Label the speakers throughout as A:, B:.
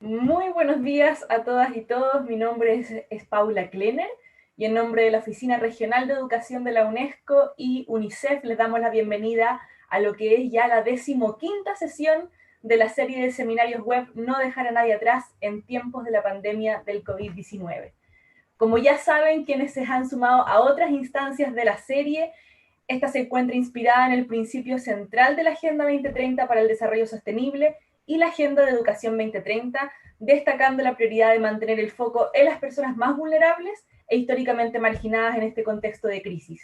A: Muy buenos días a todas y todos. Mi nombre es Paula Klenner y en nombre de la Oficina Regional de Educación de la UNESCO y UNICEF les damos la bienvenida a lo que es ya la 15ª sesión de la serie de seminarios web No dejar a nadie atrás en tiempos de la pandemia del COVID-19. Como ya saben, quienes se han sumado a otras instancias de la serie, esta se encuentra inspirada en el principio central de la Agenda 2030 para el Desarrollo Sostenible y la Agenda de Educación 2030, destacando la prioridad de mantener el foco en las personas más vulnerables e históricamente marginadas en este contexto de crisis.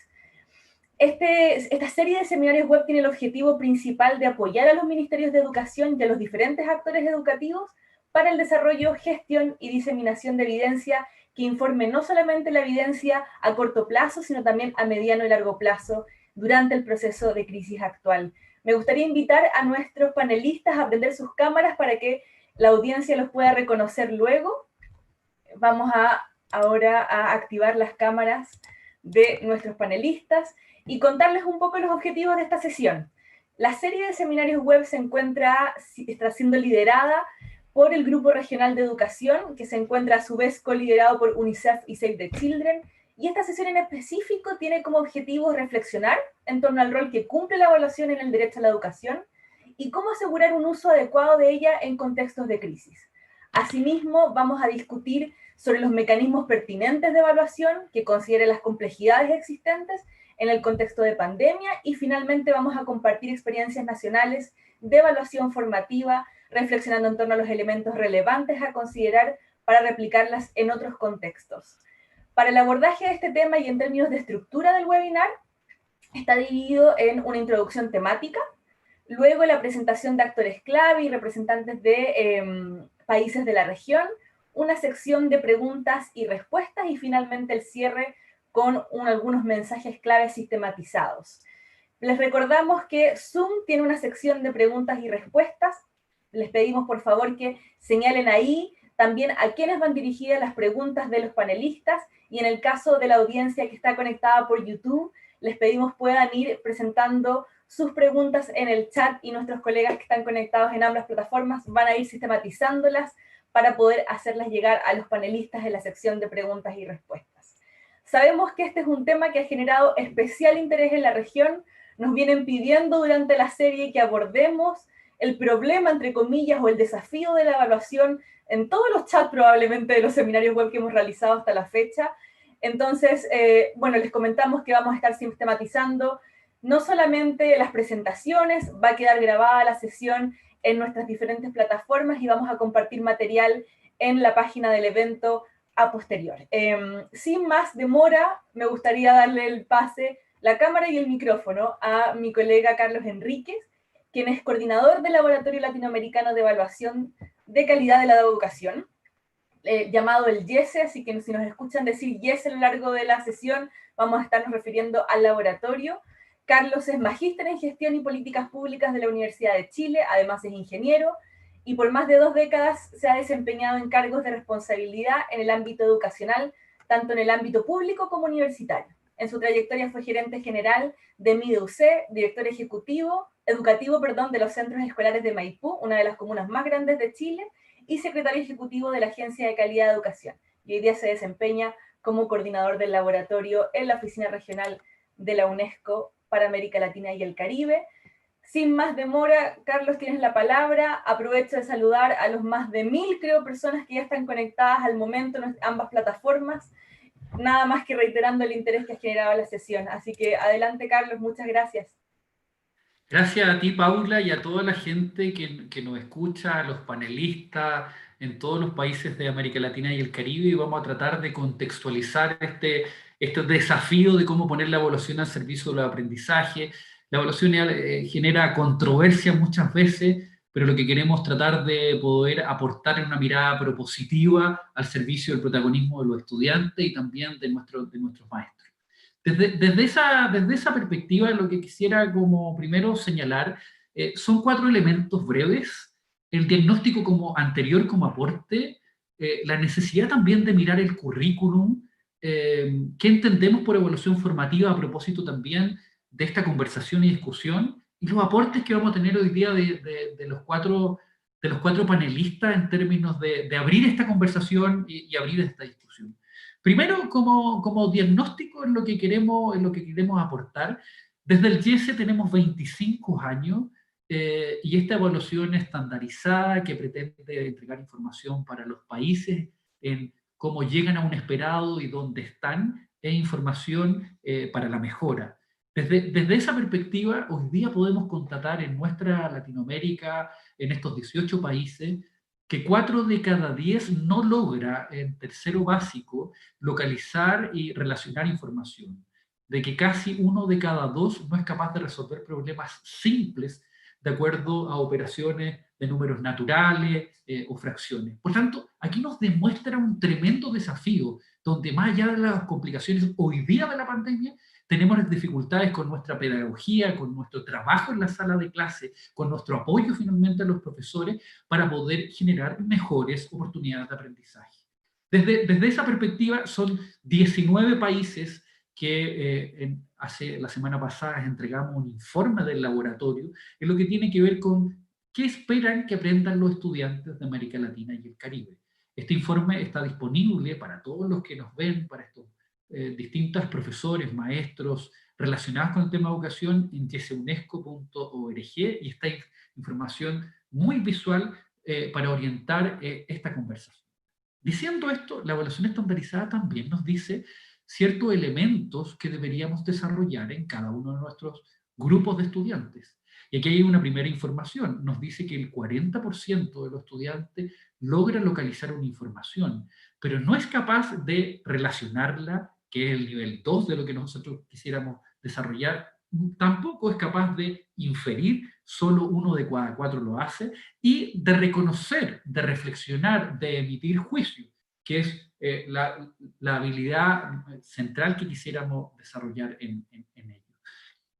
A: Esta serie de seminarios web tiene el objetivo principal de apoyar a los ministerios de educación y a los diferentes actores educativos para el desarrollo, gestión y diseminación de evidencia que informe no solamente la evidencia a corto plazo, sino también a mediano y largo plazo durante el proceso de crisis actual. Me gustaría invitar a nuestros panelistas a prender sus cámaras para que la audiencia los pueda reconocer luego. Vamos ahora a activar las cámaras de nuestros panelistas y contarles un poco los objetivos de esta sesión. La serie de seminarios web está siendo liderada por el Grupo Regional de Educación, que se encuentra a su vez coliderado por UNICEF y Save the Children, y esta sesión en específico tiene como objetivo reflexionar en torno al rol que cumple la evaluación en el derecho a la educación y cómo asegurar un uso adecuado de ella en contextos de crisis. Asimismo, vamos a discutir sobre los mecanismos pertinentes de evaluación que consideren las complejidades existentes en el contexto de pandemia y finalmente vamos a compartir experiencias nacionales de evaluación formativa, reflexionando en torno a los elementos relevantes a considerar para replicarlas en otros contextos. Para el abordaje de este tema y en términos de estructura del webinar, está dividido en una introducción temática, luego la presentación de actores clave y representantes de países de la región, una sección de preguntas y respuestas y finalmente el cierre con algunos mensajes claves sistematizados. Les recordamos que Zoom tiene una sección de preguntas y respuestas. Les pedimos por favor que señalen ahí también a quiénes van dirigidas las preguntas de los panelistas y en el caso de la audiencia que está conectada por YouTube, les pedimos puedan ir presentando sus preguntas en el chat y nuestros colegas que están conectados en ambas plataformas van a ir sistematizándolas para poder hacerlas llegar a los panelistas en la sección de preguntas y respuestas. Sabemos que este es un tema que ha generado especial interés en la región. Nos vienen pidiendo durante la serie que abordemos el problema, entre comillas, o el desafío de la evaluación en todos los chats probablemente de los seminarios web que hemos realizado hasta la fecha. Entonces, bueno, les comentamos que vamos a estar sistematizando no solamente las presentaciones, va a quedar grabada la sesión en nuestras diferentes plataformas y vamos a compartir material en la página del evento a posterior. Sin más demora, me gustaría darle el pase, la cámara y el micrófono a mi colega Carlos Enríquez, quien es coordinador del Laboratorio Latinoamericano de Evaluación de Calidad de la Educación, llamado el YESE, así que si nos escuchan decir YESE a lo largo de la sesión, vamos a estarnos refiriendo al laboratorio. Carlos es magíster en Gestión y Políticas Públicas de la Universidad de Chile, además es ingeniero, y por más de 2 décadas se ha desempeñado en cargos de responsabilidad en el ámbito educacional, tanto en el ámbito público como universitario. En su trayectoria fue gerente general de MIDEUC, director educativo de los centros escolares de Maipú, una de las comunas más grandes de Chile, y secretario ejecutivo de la Agencia de Calidad de Educación. Y hoy día se desempeña como coordinador del laboratorio en la Oficina Regional de la UNESCO para América Latina y el Caribe. Sin más demora, Carlos, tienes la palabra. Aprovecho de saludar a los más de 1000, creo, personas que ya están conectadas al momento en ambas plataformas. Nada más que reiterando el interés que ha generado la sesión. Así que adelante, Carlos, muchas gracias.
B: Gracias a ti, Paula, y a toda la gente que nos escucha, a los panelistas en todos los países de América Latina y el Caribe, y vamos a tratar de contextualizar este desafío de cómo poner la evaluación al servicio del aprendizaje. La evaluación genera controversia muchas veces, pero lo que queremos tratar de poder aportar es una mirada propositiva al servicio del protagonismo de los estudiantes y también de nuestros maestros. Desde esa perspectiva, lo que quisiera como primero señalar son 4 elementos breves. El diagnóstico como anterior, como aporte, la necesidad también de mirar el currículum, qué entendemos por evaluación formativa a propósito también de esta conversación y discusión, y los aportes que vamos a tener hoy día de los cuatro panelistas en términos de abrir esta conversación y abrir esta discusión. Primero, como diagnóstico en lo que queremos aportar, desde el YESE tenemos 25 años y esta evaluación estandarizada que pretende entregar información para los países en cómo llegan a un esperado y dónde están, e información para la mejora. Desde esa perspectiva, hoy día podemos constatar en nuestra Latinoamérica, en estos 18 países, que 4 de cada 10 no logra en tercero básico localizar y relacionar información, de que casi 1 de cada 2 no es capaz de resolver problemas simples de acuerdo a operaciones de números naturales o fracciones. Por tanto, aquí nos demuestra un tremendo desafío, donde más allá de las complicaciones hoy día de la pandemia, tenemos dificultades con nuestra pedagogía, con nuestro trabajo en la sala de clase, con nuestro apoyo finalmente a los profesores para poder generar mejores oportunidades de aprendizaje. Desde esa perspectiva, son 19 países que hace la semana pasada entregamos un informe del laboratorio en lo que tiene que ver con qué esperan que aprendan los estudiantes de América Latina y el Caribe. Este informe está disponible para todos los que nos ven, para estos distintos profesores, maestros relacionados con el tema de educación en yeseunesco.org, y esta información muy visual para orientar esta conversación. Diciendo esto, la evaluación estandarizada también nos dice ciertos elementos que deberíamos desarrollar en cada uno de nuestros grupos de estudiantes. Y aquí hay una primera información. Nos dice que el 40% de los estudiantes logra localizar una información, pero no es capaz de relacionarla, que es el nivel 2 de lo que nosotros quisiéramos desarrollar. Tampoco es capaz de inferir, solo 1 de cada 4 lo hace, y de reconocer, de reflexionar, de emitir juicio, que es la habilidad central que quisiéramos desarrollar en ello.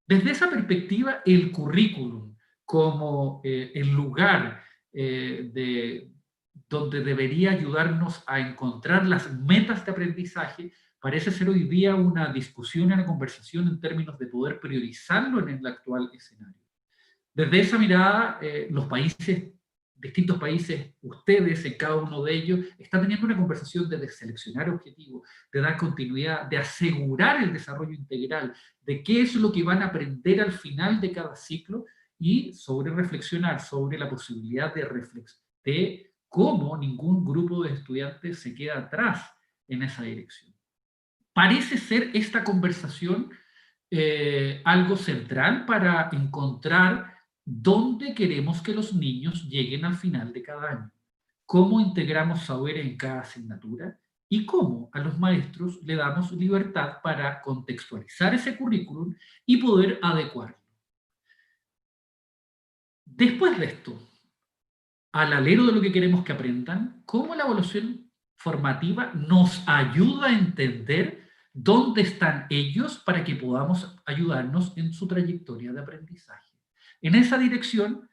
B: Desde esa perspectiva, el currículum como el lugar donde debería ayudarnos a encontrar las metas de aprendizaje, parece ser hoy día una discusión, una conversación en términos de poder priorizarlo en el actual escenario. Desde esa mirada, los países, distintos países, ustedes en cada uno de ellos, están teniendo una conversación de seleccionar objetivos, de dar continuidad, de asegurar el desarrollo integral, de qué es lo que van a aprender al final de cada ciclo y sobre reflexionar sobre la posibilidad de cómo ningún grupo de estudiantes se queda atrás en esa dirección. Parece ser esta conversación algo central para encontrar dónde queremos que los niños lleguen al final de cada año, cómo integramos saberes en cada asignatura y cómo a los maestros le damos libertad para contextualizar ese currículum y poder adecuarlo. Después de esto, al alero de lo que queremos que aprendan, cómo la evaluación formativa nos ayuda a entender dónde están ellos para que podamos ayudarnos en su trayectoria de aprendizaje. En esa dirección,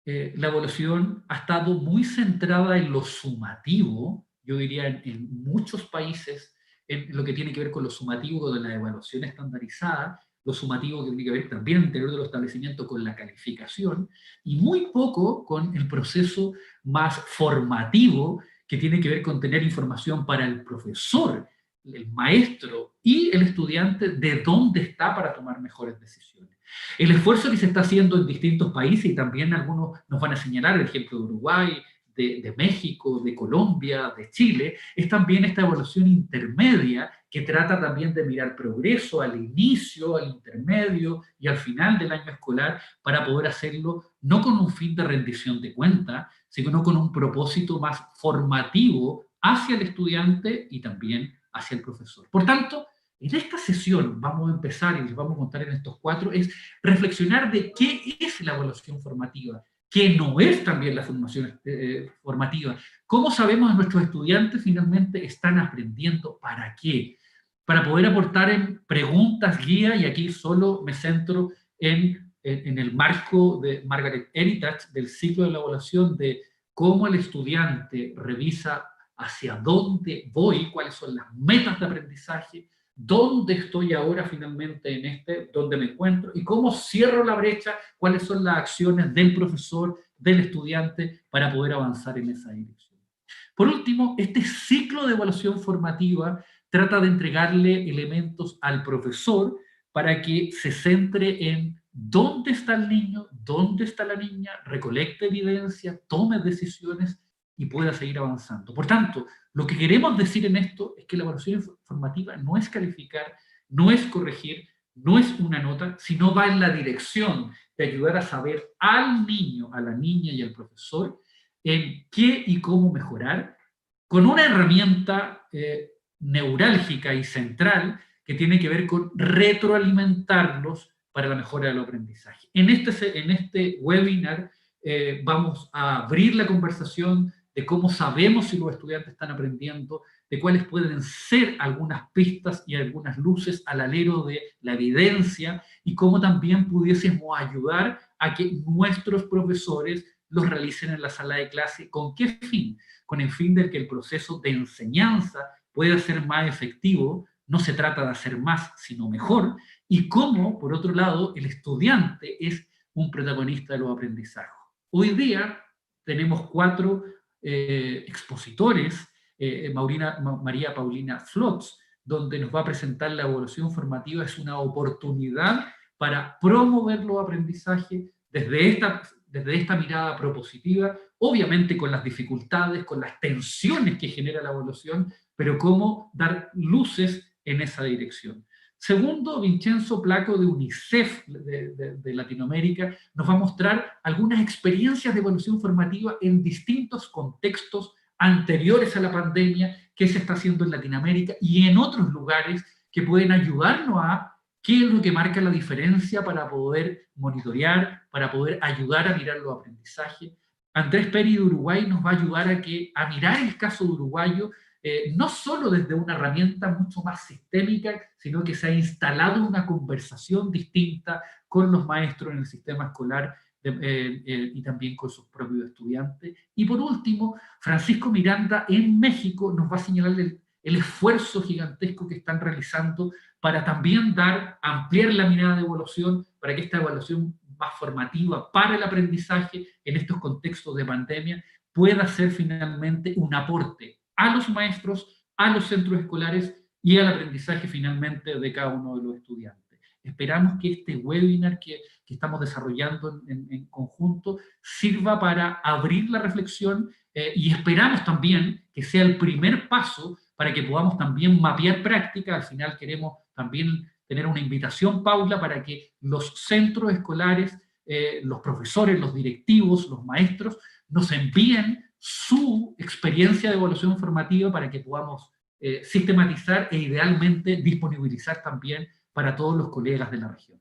B: la evaluación ha estado muy centrada en lo sumativo, yo diría en muchos países, en lo que tiene que ver con lo sumativo de la evaluación estandarizada, lo sumativo que tiene que ver también al interior de los establecimientos con la calificación, y muy poco con el proceso más formativo que tiene que ver con tener información para el profesor, el maestro y el estudiante de dónde está para tomar mejores decisiones. El esfuerzo que se está haciendo en distintos países, y también algunos nos van a señalar el ejemplo de Uruguay, de México, de Colombia, de Chile, es también esta evaluación intermedia que trata también de mirar progreso al inicio, al intermedio y al final del año escolar para poder hacerlo no con un fin de rendición de cuentas, sino con un propósito más formativo hacia el estudiante y también hacia el profesor. Por tanto, en esta sesión vamos a empezar, y les vamos a contar en estos 4, es reflexionar de qué es la evaluación formativa, qué no es también la formación formativa, cómo sabemos que nuestros estudiantes finalmente están aprendiendo, para qué, para poder aportar en preguntas, guía, y aquí solo me centro en el marco de Margaret Heritage, del ciclo de la evaluación, de cómo el estudiante revisa hacia dónde voy, cuáles son las metas de aprendizaje, dónde estoy ahora finalmente dónde me encuentro y cómo cierro la brecha, cuáles son las acciones del profesor del estudiante para poder avanzar en esa dirección. Por último, este ciclo de evaluación formativa trata de entregarle elementos al profesor para que se centre en dónde está el niño, dónde está la niña, recolecte evidencia, tome decisiones y pueda seguir avanzando. Por tanto, lo que queremos decir en esto es que la evaluación formativa no es calificar, no es corregir, no es una nota, sino va en la dirección de ayudar a saber al niño, a la niña y al profesor en qué y cómo mejorar, con una herramienta neurálgica y central que tiene que ver con retroalimentarlos para la mejora del aprendizaje. En este webinar vamos a abrir la conversación de cómo sabemos si los estudiantes están aprendiendo, de cuáles pueden ser algunas pistas y algunas luces al alero de la evidencia y cómo también pudiésemos ayudar a que nuestros profesores los realicen en la sala de clase. ¿Con qué fin? Con el fin de que el proceso de enseñanza pueda ser más efectivo. No se trata de hacer más, sino mejor, y cómo, por otro lado, el estudiante es un protagonista de los aprendizajes. Hoy día tenemos 4 expositores, María Paulina Flotz, donde nos va a presentar la evaluación formativa. Es una oportunidad para promover los aprendizajes desde esta mirada propositiva, obviamente con las dificultades, con las tensiones que genera la evaluación, pero cómo dar luces en esa dirección. Segundo, Vincenzo Placo de UNICEF de Latinoamérica nos va a mostrar algunas experiencias de evaluación formativa en distintos contextos anteriores a la pandemia, qué se está haciendo en Latinoamérica y en otros lugares que pueden ayudarnos a qué es lo que marca la diferencia para poder monitorear, para poder ayudar a mirar los aprendizajes. Andrés Peri de Uruguay nos va a ayudar a mirar el caso de uruguayo, no solo desde una herramienta mucho más sistémica, sino que se ha instalado una conversación distinta con los maestros en el sistema escolar y también con sus propios estudiantes. Y por último, Francisco Miranda en México nos va a señalar el esfuerzo gigantesco que están realizando para también ampliar la mirada de evaluación, para que esta evaluación más formativa para el aprendizaje en estos contextos de pandemia pueda ser finalmente un aporte a los maestros, a los centros escolares y al aprendizaje finalmente de cada uno de los estudiantes. Esperamos que este webinar que estamos desarrollando en conjunto sirva para abrir la reflexión y esperamos también que sea el primer paso para que podamos también mapear práctica. Al final queremos también tener una invitación, Paula, para que los centros escolares, los profesores, los directivos, los maestros, nos envíen su experiencia de evaluación formativa para que podamos sistematizar e idealmente disponibilizar también para todos los colegas de la región.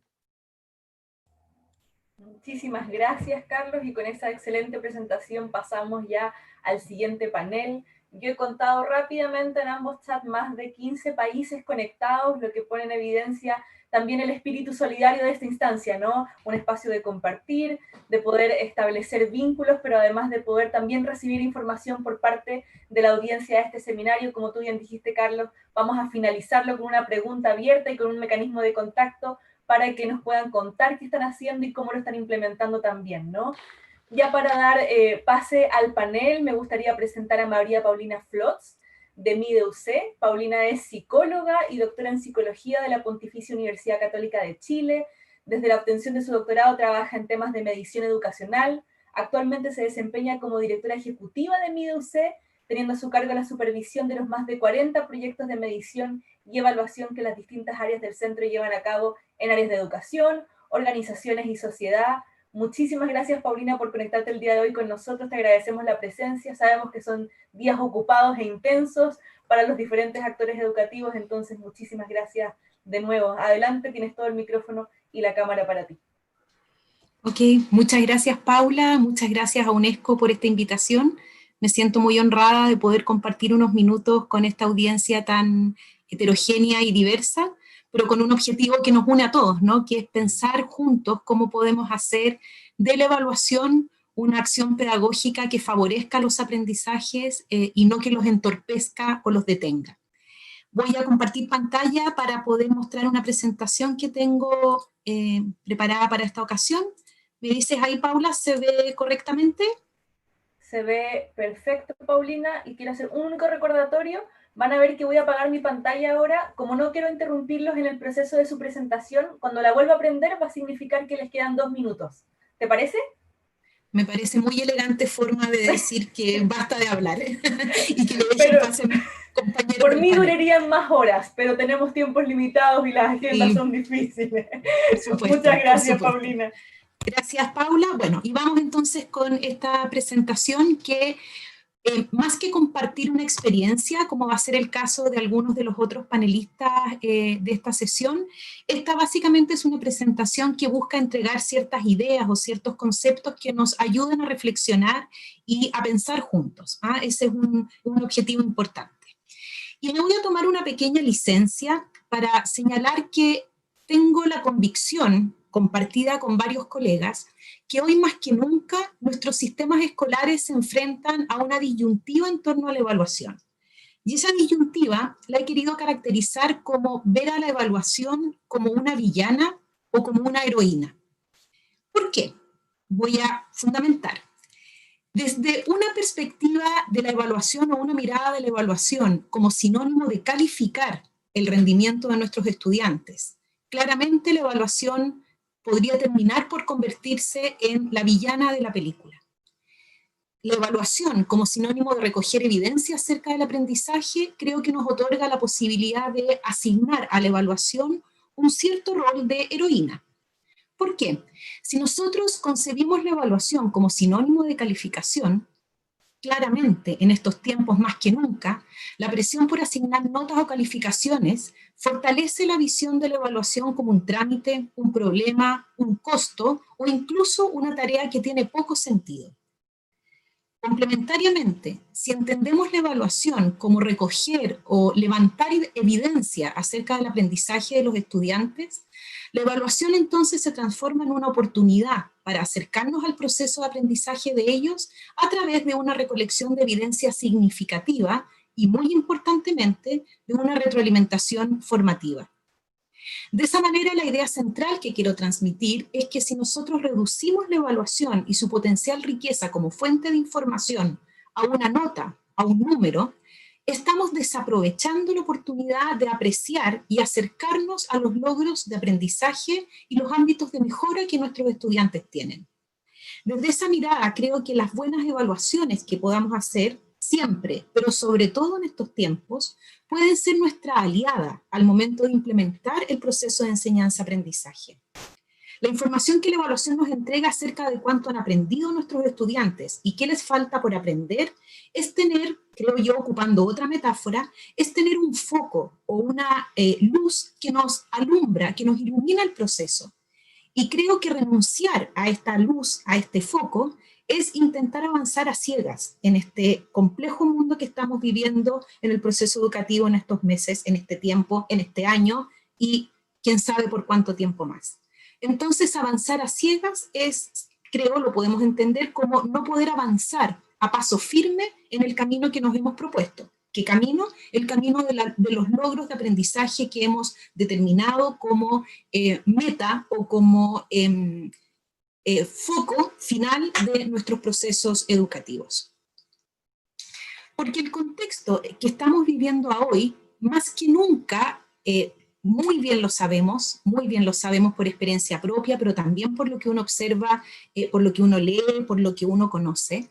A: Muchísimas gracias, Carlos, y con esa excelente presentación pasamos ya al siguiente panel. Yo he contado rápidamente en ambos chats más de 15 países conectados, lo que pone en evidencia también el espíritu solidario de esta instancia, ¿no? Un espacio de compartir, de poder establecer vínculos, pero además de poder también recibir información por parte de la audiencia de este seminario. Como tú bien dijiste, Carlos, vamos a finalizarlo con una pregunta abierta y con un mecanismo de contacto para que nos puedan contar qué están haciendo y cómo lo están implementando también, ¿no? Ya para dar pase al panel, me gustaría presentar a María Paulina Flotz, de MIDEUC. Paulina es psicóloga y doctora en psicología de la Pontificia Universidad Católica de Chile. Desde la obtención de su doctorado trabaja en temas de medición educacional. Actualmente se desempeña como directora ejecutiva de MIDEUC, teniendo a su cargo la supervisión de los más de 40 proyectos de medición y evaluación que las distintas áreas del centro llevan a cabo en áreas de educación, organizaciones y sociedad. Muchísimas gracias, Paulina, por conectarte el día de hoy con nosotros. Te agradecemos la presencia. Sabemos que son días ocupados e intensos para los diferentes actores educativos, entonces muchísimas gracias de nuevo. Adelante, tienes todo el micrófono y la cámara para ti.
C: Ok, muchas gracias, Paula. Muchas gracias a UNESCO por esta invitación. Me siento muy honrada de poder compartir unos minutos con esta audiencia tan heterogénea y diversa, pero con un objetivo que nos une a todos, ¿no? Que es pensar juntos cómo podemos hacer de la evaluación una acción pedagógica que favorezca los aprendizajes y no que los entorpezca o los detenga. Voy a compartir pantalla para poder mostrar una presentación que tengo preparada para esta ocasión. ¿Me dices ahí, Paula, se ve correctamente?
A: Se ve perfecto, Paulina, y quiero hacer un único recordatorio. Van a ver que voy a apagar mi pantalla ahora. Como no quiero interrumpirlos en el proceso de su presentación, cuando la vuelva a prender va a significar que les quedan 2 minutos. ¿Te parece?
C: Me parece muy elegante forma de decir que basta de hablar y que le dejen
A: Pero
C: pase a mis compañeros
A: por
C: del
A: mí
C: panel.
A: durarían más horas, pero tenemos tiempos limitados y las agendas
C: Y
A: son difíciles.
C: por
A: Muchas
C: supuesto, por
A: gracias,
C: supuesto.
A: Paulina.
C: Gracias, Paula. Bueno, y vamos entonces con esta presentación que más que compartir una experiencia, como va a ser el caso de algunos de los otros panelistas de esta sesión, esta básicamente es una presentación que busca entregar ciertas ideas o ciertos conceptos que nos ayuden a reflexionar y a pensar juntos. ¿Ah? Ese es un objetivo importante. Y me voy a tomar una pequeña licencia para señalar que tengo la convicción, compartida con varios colegas, que hoy más que nunca nuestros sistemas escolares se enfrentan a una disyuntiva en torno a la evaluación. Y esa disyuntiva la he querido caracterizar como ver a la evaluación como una villana o como una heroína. ¿Por qué? Voy a fundamentar. Desde una perspectiva de la evaluación o una mirada de la evaluación como sinónimo de calificar el rendimiento de nuestros estudiantes, claramente la evaluación podría terminar por convertirse en la villana de la película. La evaluación como sinónimo de recoger evidencia acerca del aprendizaje creo que nos otorga la posibilidad de asignar a la evaluación un cierto rol de heroína. ¿Por qué? Si nosotros concebimos la evaluación como sinónimo de calificación, claramente en estos tiempos más que nunca, la presión por asignar notas o calificaciones fortalece la visión de la evaluación como un trámite, un problema, un costo o incluso una tarea que tiene poco sentido. Complementariamente, si entendemos la evaluación como recoger o levantar evidencia acerca del aprendizaje de los estudiantes, la evaluación entonces se transforma en una oportunidad para acercarnos al proceso de aprendizaje de ellos a través de una recolección de evidencia significativa y, muy importantemente, de una retroalimentación formativa. De esa manera, la idea central que quiero transmitir es que si nosotros reducimos la evaluación y su potencial riqueza como fuente de información a una nota, a un número, estamos desaprovechando la oportunidad de apreciar y acercarnos a los logros de aprendizaje y los ámbitos de mejora que nuestros estudiantes tienen. Desde esa mirada, creo que las buenas evaluaciones que podamos hacer siempre, pero sobre todo en estos tiempos, pueden ser nuestra aliada al momento de implementar el proceso de enseñanza-aprendizaje. La información que la evaluación nos entrega acerca de cuánto han aprendido nuestros estudiantes y qué les falta por aprender es tener, creo yo, ocupando otra metáfora, es tener un foco o una luz que nos alumbra, que nos ilumina el proceso. Y creo que renunciar a esta luz, a este foco, es intentar avanzar a ciegas en este complejo mundo que estamos viviendo en el proceso educativo en estos meses, en este tiempo, en este año y quién sabe por cuánto tiempo más. Entonces, avanzar a ciegas es, creo, lo podemos entender como no poder avanzar a paso firme en el camino que nos hemos propuesto. ¿Qué camino? El camino de los logros de aprendizaje que hemos determinado como meta o como foco final de nuestros procesos educativos. Porque el contexto que estamos viviendo hoy, más que nunca, muy bien lo sabemos por experiencia propia, pero también por lo que uno observa, por lo que uno lee, por lo que uno conoce.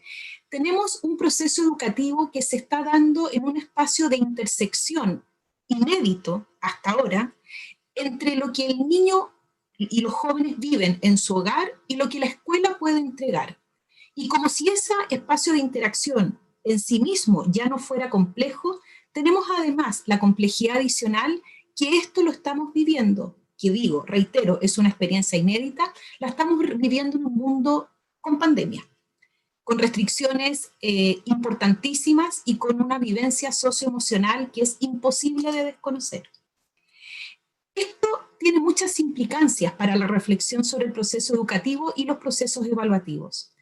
C: Tenemos un proceso educativo que se está dando en un espacio de intersección inédito hasta ahora entre lo que el niño y los jóvenes viven en su hogar y lo que la escuela puede entregar. Y como si ese espacio de interacción en sí mismo ya no fuera complejo, tenemos además la complejidad adicional que esto lo estamos viviendo, que digo, reitero, es una experiencia inédita, la estamos viviendo en un mundo con pandemia, con restricciones importantísimas y con una vivencia socioemocional que es imposible de desconocer. Esto tiene muchas implicancias para la reflexión sobre el proceso educativo y los procesos evaluativos.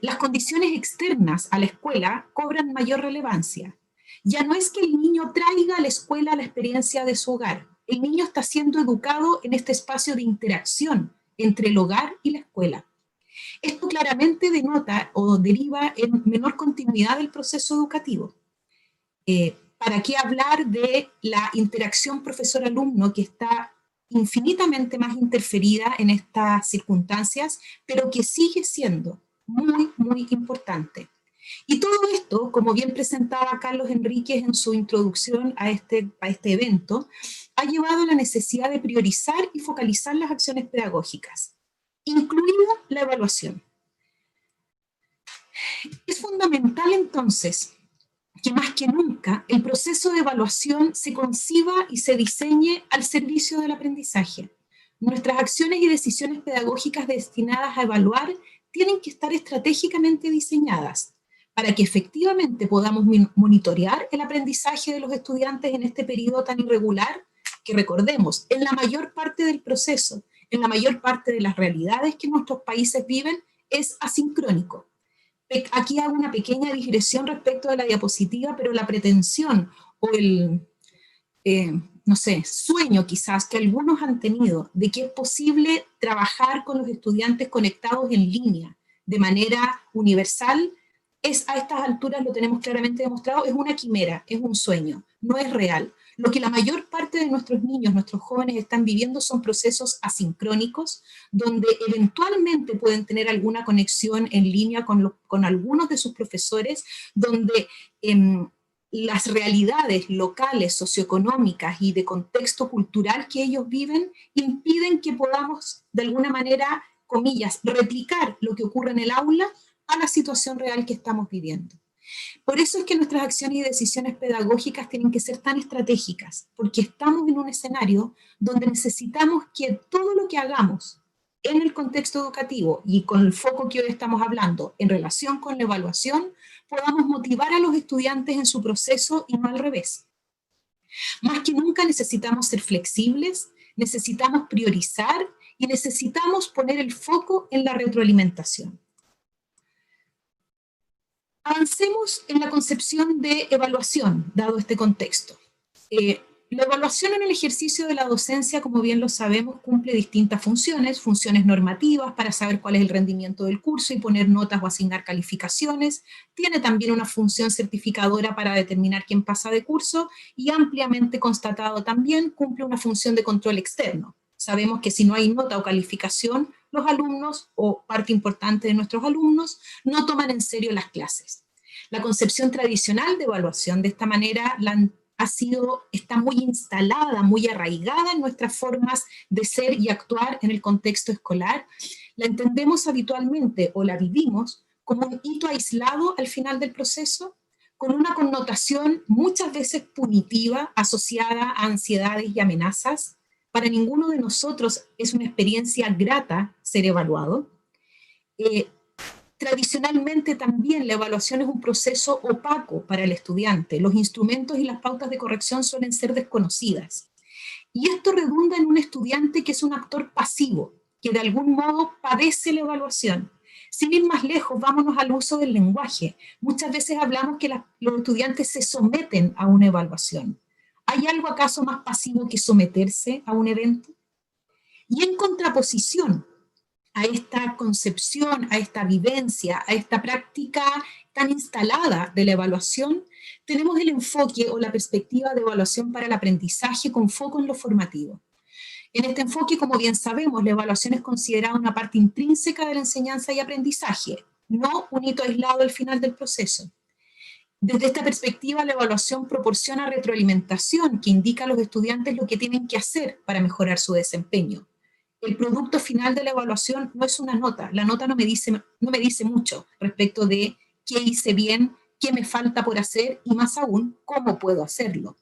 C: Las condiciones externas a la escuela cobran mayor relevancia. Ya no es que el niño traiga a la escuela la experiencia de su hogar. El niño está siendo educado en este espacio de interacción entre el hogar y la escuela. Esto claramente denota o deriva en menor continuidad del proceso educativo. ¿Para qué hablar de la interacción profesor-alumno que está infinitamente más interferida en estas circunstancias, pero que sigue siendo muy, muy importante? Y todo esto, como bien presentaba Carlos Enríquez en su introducción a este evento, ha llevado a la necesidad de priorizar y focalizar las acciones pedagógicas, incluida la evaluación. Es fundamental entonces que más que nunca el proceso de evaluación se conciba y se diseñe al servicio del aprendizaje. Nuestras acciones y decisiones pedagógicas destinadas a evaluar tienen que estar estratégicamente diseñadas para que efectivamente podamos monitorear el aprendizaje de los estudiantes en este periodo tan irregular, que recordemos, en la mayor parte del proceso, en la mayor parte de las realidades que nuestros países viven, es asincrónico. Aquí hago una pequeña digresión respecto de la diapositiva, pero la pretensión o el, no sé, sueño quizás que algunos han tenido de que es posible trabajar con los estudiantes conectados en línea de manera universal, es a estas alturas, lo tenemos claramente demostrado, es una quimera, es un sueño, no es real. Lo que la mayor parte de nuestros niños, nuestros jóvenes están viviendo son procesos asincrónicos, donde eventualmente pueden tener alguna conexión en línea con algunos de sus profesores, donde las realidades locales, socioeconómicas y de contexto cultural que ellos viven impiden que podamos, de alguna manera, comillas, replicar lo que ocurre en el aula a la situación real que estamos viviendo. Por eso es que nuestras acciones y decisiones pedagógicas tienen que ser tan estratégicas, porque estamos en un escenario donde necesitamos que todo lo que hagamos en el contexto educativo y con el foco que hoy estamos hablando en relación con la evaluación, podamos motivar a los estudiantes en su proceso y no al revés. Más que nunca necesitamos ser flexibles, necesitamos priorizar y necesitamos poner el foco en la retroalimentación. Avancemos en la concepción de evaluación, dado este contexto. La evaluación en el ejercicio de la docencia, como bien lo sabemos, cumple distintas funciones, funciones normativas para saber cuál es el rendimiento del curso y poner notas o asignar calificaciones. Tiene también una función certificadora para determinar quién pasa de curso y ampliamente constatado también cumple una función de control externo. Sabemos que si no hay nota o calificación, los alumnos o parte importante de nuestros alumnos no toman en serio las clases. La concepción tradicional de evaluación de esta manera está muy instalada, muy arraigada en nuestras formas de ser y actuar en el contexto escolar. La entendemos habitualmente o la vivimos como un hito aislado al final del proceso, con una connotación muchas veces punitiva asociada a ansiedades y amenazas. Para ninguno de nosotros es una experiencia grata ser evaluado. Tradicionalmente también la evaluación es un proceso opaco para el estudiante. Los instrumentos y las pautas de corrección suelen ser desconocidas. Y esto redunda en un estudiante que es un actor pasivo, que de algún modo padece la evaluación. Sin ir más lejos, vámonos al uso del lenguaje. Muchas veces hablamos que los estudiantes se someten a una evaluación. ¿Hay algo acaso más pasivo que someterse a un evento? Y en contraposición a esta concepción, a esta vivencia, a esta práctica tan instalada de la evaluación, tenemos el enfoque o la perspectiva de evaluación para el aprendizaje con foco en lo formativo. En este enfoque, como bien sabemos, la evaluación es considerada una parte intrínseca de la enseñanza y aprendizaje, no un hito aislado al final del proceso. Desde esta perspectiva, la evaluación proporciona retroalimentación que indica a los estudiantes lo que tienen que hacer para mejorar su desempeño. El producto final de la evaluación no es una nota. La nota no me dice mucho respecto de qué hice bien, qué me falta por hacer y más aún, cómo puedo hacerlo.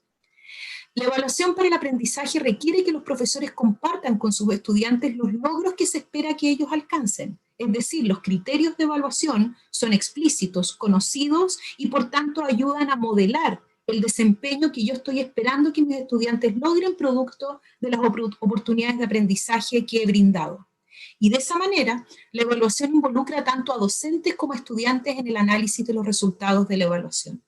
C: La evaluación para el aprendizaje requiere que los profesores compartan con sus estudiantes los logros que se espera que ellos alcancen. Es decir, los criterios de evaluación son explícitos, conocidos y por tanto ayudan a modelar el desempeño que yo estoy esperando que mis estudiantes logren producto de las oportunidades de aprendizaje que he brindado. Y de esa manera, la evaluación involucra tanto a docentes como a estudiantes en el análisis de los resultados de la evaluación.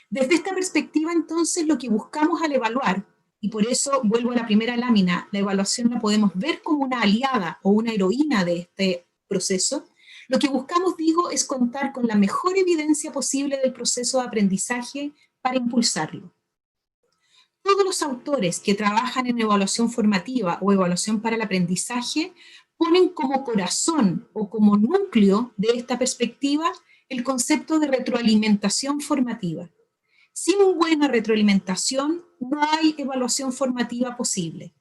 C: Desde esta perspectiva, entonces, lo que buscamos al evaluar, y por eso vuelvo a la primera lámina, la evaluación la podemos ver como una aliada o una heroína de este proceso, lo que buscamos, digo, es contar con la mejor evidencia posible del proceso de aprendizaje para impulsarlo. Todos los autores que trabajan en evaluación formativa o evaluación para el aprendizaje ponen como corazón o como núcleo de esta perspectiva el concepto de retroalimentación formativa. Sin buena retroalimentación no hay evaluación formativa posible,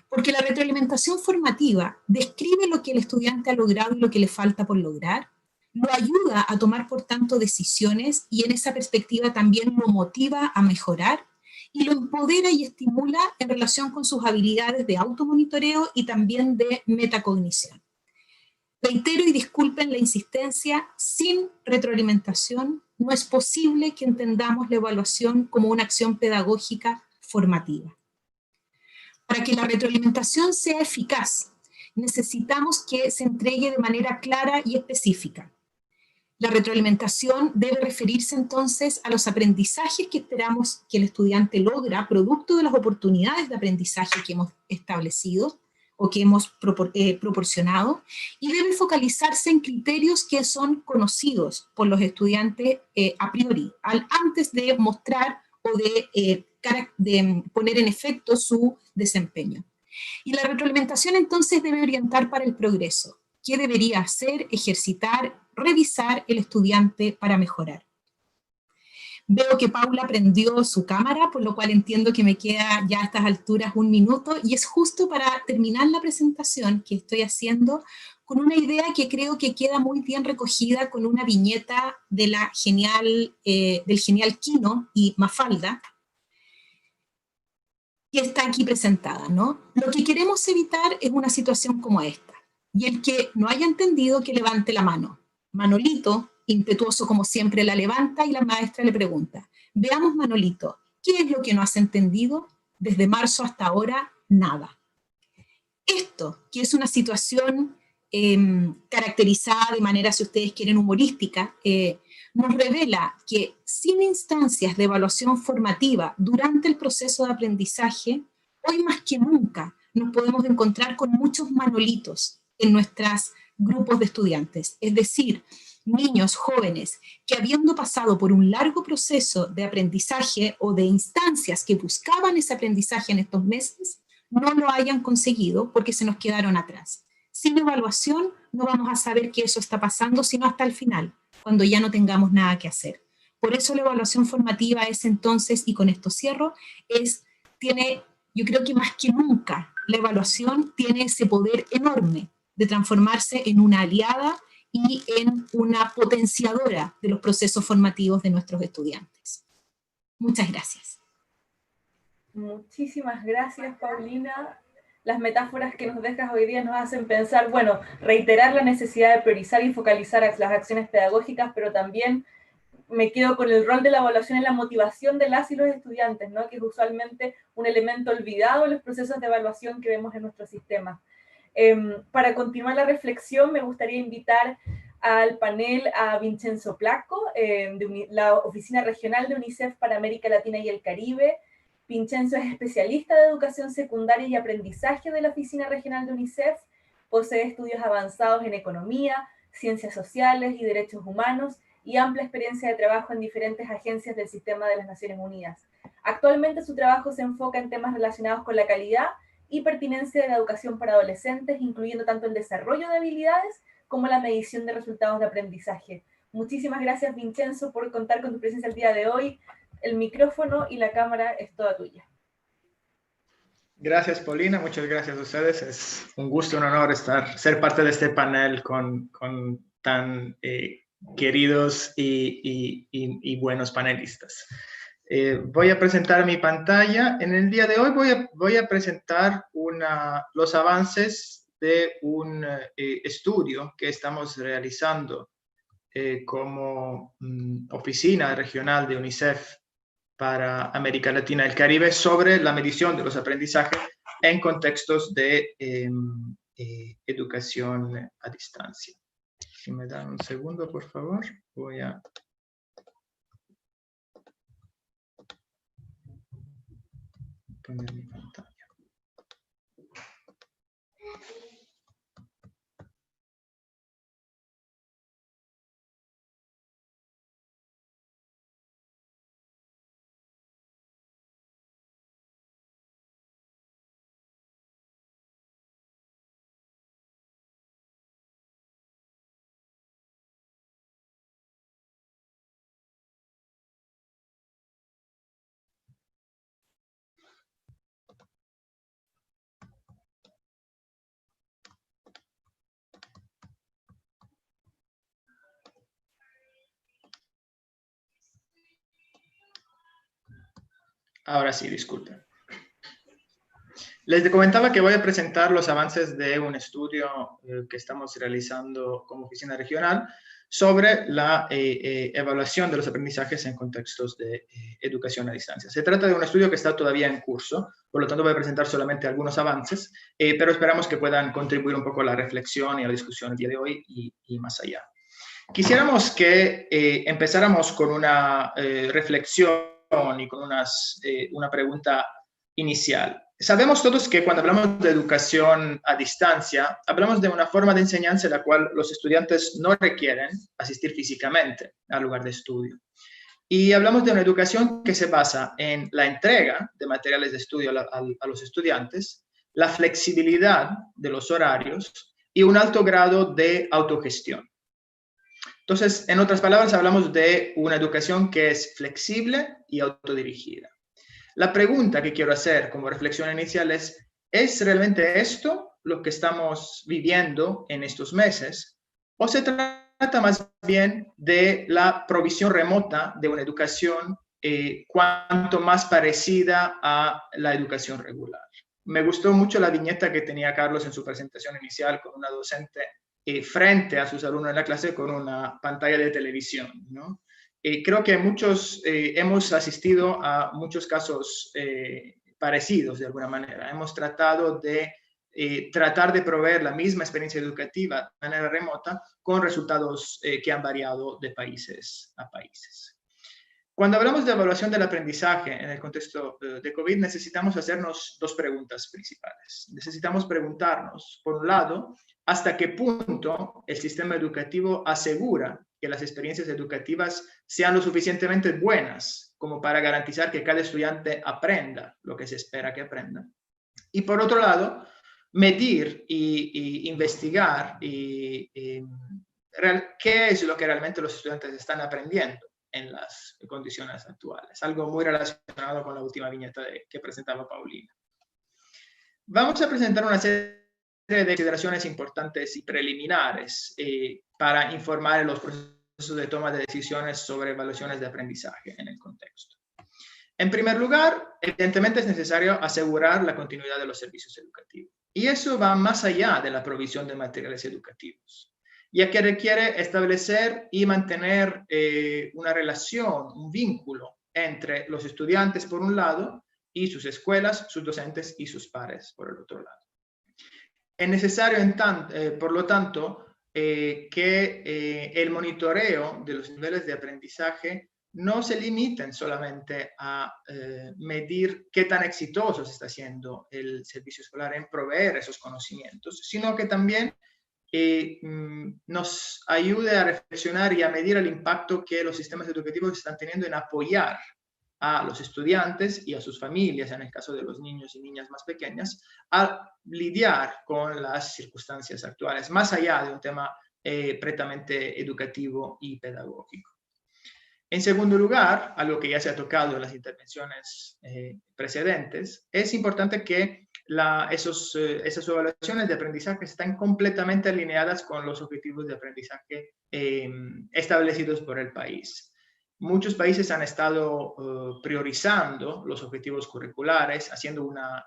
C: porque la retroalimentación formativa describe lo que el estudiante ha logrado y lo que le falta por lograr, lo ayuda a tomar, por tanto, decisiones y en esa perspectiva también lo motiva a mejorar y lo empodera y estimula en relación con sus habilidades de automonitoreo y también de metacognición. Reitero y disculpen la insistencia, sin retroalimentación no es posible que entendamos la evaluación como una acción pedagógica formativa. Para que la retroalimentación sea eficaz, necesitamos que se entregue de manera clara y específica. La retroalimentación debe referirse entonces a los aprendizajes que esperamos que el estudiante logra producto de las oportunidades de aprendizaje que hemos establecido o que hemos proporcionado, y debe focalizarse en criterios que son conocidos por los estudiantes a priori, antes de mostrar o de poner en efecto su desempeño. Y la retroalimentación entonces debe orientar para el progreso. ¿Qué debería hacer, ejercitar, revisar el estudiante para mejorar? Veo que Paula prendió su cámara, por lo cual entiendo que me queda ya a estas alturas 1 minuto, y es justo para terminar la presentación que estoy haciendo con una idea que creo que queda muy bien recogida con una viñeta de del genial Quino y Mafalda, que está aquí presentada, ¿no? Lo que queremos evitar es una situación como esta. Y el que no haya entendido, que levante la mano. Manolito, impetuoso como siempre, la levanta y la maestra le pregunta: veamos, Manolito, ¿qué es lo que no has entendido? Desde marzo hasta ahora, nada. Esto, que es una situación caracterizada de manera, si ustedes quieren, humorística, nos revela que sin instancias de evaluación formativa durante el proceso de aprendizaje, hoy más que nunca nos podemos encontrar con muchos manolitos en nuestros grupos de estudiantes. Es decir, niños jóvenes que, habiendo pasado por un largo proceso de aprendizaje o de instancias que buscaban ese aprendizaje en estos meses, no lo hayan conseguido porque se nos quedaron atrás. Sin evaluación no vamos a saber que eso está pasando sino hasta el final, cuando ya no tengamos nada que hacer. Por eso la evaluación formativa es entonces, y con esto cierro, yo creo que más que nunca, la evaluación tiene ese poder enorme de transformarse en una aliada y en una potenciadora de los procesos formativos de nuestros estudiantes. Muchas gracias.
A: Muchísimas gracias, Paulina. Las metáforas que nos dejas hoy día nos hacen pensar, bueno, reiterar la necesidad de priorizar y focalizar las acciones pedagógicas, pero también me quedo con el rol de la evaluación en la motivación de las y los estudiantes, ¿no? Que es usualmente un elemento olvidado en los procesos de evaluación que vemos en nuestro sistema. Para continuar la reflexión, me gustaría invitar al panel a Vincenzo Placco, de la Oficina Regional de UNICEF para América Latina y el Caribe. Vincenzo es especialista de educación secundaria y aprendizaje de la Oficina Regional de UNICEF, posee estudios avanzados en economía, ciencias sociales y derechos humanos, y amplia experiencia de trabajo en diferentes agencias del sistema de las Naciones Unidas. Actualmente su trabajo se enfoca en temas relacionados con la calidad y pertinencia de la educación para adolescentes, incluyendo tanto el desarrollo de habilidades como la medición de resultados de aprendizaje. Muchísimas gracias, Vincenzo, por contar con tu presencia el día de hoy. El micrófono y la cámara es toda tuya.
D: Gracias, Paulina. Muchas gracias a ustedes. Es un gusto y un honor ser parte de este panel con tan queridos y buenos panelistas. Voy a presentar mi pantalla. En el día de hoy voy a presentar los avances de un estudio que estamos realizando como oficina regional de UNICEF para América Latina y el Caribe sobre la medición de los aprendizajes en contextos de educación a distancia. Si me dan un segundo, por favor, voy a poner mi pantalla. Ahora sí, disculpen. Les comentaba que voy a presentar los avances de un estudio que estamos realizando como oficina regional sobre la evaluación de los aprendizajes en contextos de educación a distancia. Se trata de un estudio que está todavía en curso, por lo tanto voy a presentar solamente algunos avances, pero esperamos que puedan contribuir un poco a la reflexión y a la discusión el día de hoy y más allá. Quisiéramos que empezáramos con una reflexión y con una pregunta inicial. Sabemos todos que cuando hablamos de educación a distancia, hablamos de una forma de enseñanza en la cual los estudiantes no requieren asistir físicamente al lugar de estudio. Y hablamos de una educación que se basa en la entrega de materiales de estudio a los estudiantes, la flexibilidad de los horarios y un alto grado de autogestión. Entonces, en otras palabras, hablamos de una educación que es flexible y autodirigida. La pregunta que quiero hacer como reflexión inicial ¿es realmente esto lo que estamos viviendo en estos meses? ¿O se trata más bien de la provisión remota de una educación cuanto más parecida a la educación regular? Me gustó mucho la viñeta que tenía Carlos en su presentación inicial con una docente frente a sus alumnos en la clase con una pantalla de televisión, ¿no? Creo que muchos hemos asistido a muchos casos parecidos de alguna manera. Hemos tratado de proveer la misma experiencia educativa de manera remota con resultados que han variado de países a países. Cuando hablamos de evaluación del aprendizaje en el contexto de COVID, necesitamos hacernos dos preguntas principales. Necesitamos preguntarnos, por un lado, hasta qué punto el sistema educativo asegura que las experiencias educativas sean lo suficientemente buenas como para garantizar que cada estudiante aprenda lo que se espera que aprenda. Y por otro lado, medir y investigar qué es lo que realmente los estudiantes están aprendiendo en las condiciones actuales. Algo muy relacionado con la última viñeta que presentaba Paulina. Vamos a presentar una serie de consideraciones importantes y preliminares para informar en los procesos de toma de decisiones sobre evaluaciones de aprendizaje en el contexto. En primer lugar, evidentemente es necesario asegurar la continuidad de los servicios educativos. Y eso va más allá de la provisión de materiales educativos, ya que requiere establecer y mantener una relación, un vínculo entre los estudiantes por un lado y sus escuelas, sus docentes y sus pares por el otro lado. Es necesario, por lo tanto, que el monitoreo de los niveles de aprendizaje no se limiten solamente a medir qué tan exitoso se está haciendo el servicio escolar en proveer esos conocimientos, sino que también nos ayude a reflexionar y a medir el impacto que los sistemas educativos están teniendo en apoyar a los estudiantes y a sus familias, en el caso de los niños y niñas más pequeñas, a lidiar con las circunstancias actuales, más allá de un tema prettamente educativo y pedagógico. En segundo lugar, algo que ya se ha tocado en las intervenciones precedentes, es importante que esas evaluaciones de aprendizaje estén completamente alineadas con los objetivos de aprendizaje establecidos por el país. Muchos países han estado priorizando los objetivos curriculares, haciendo una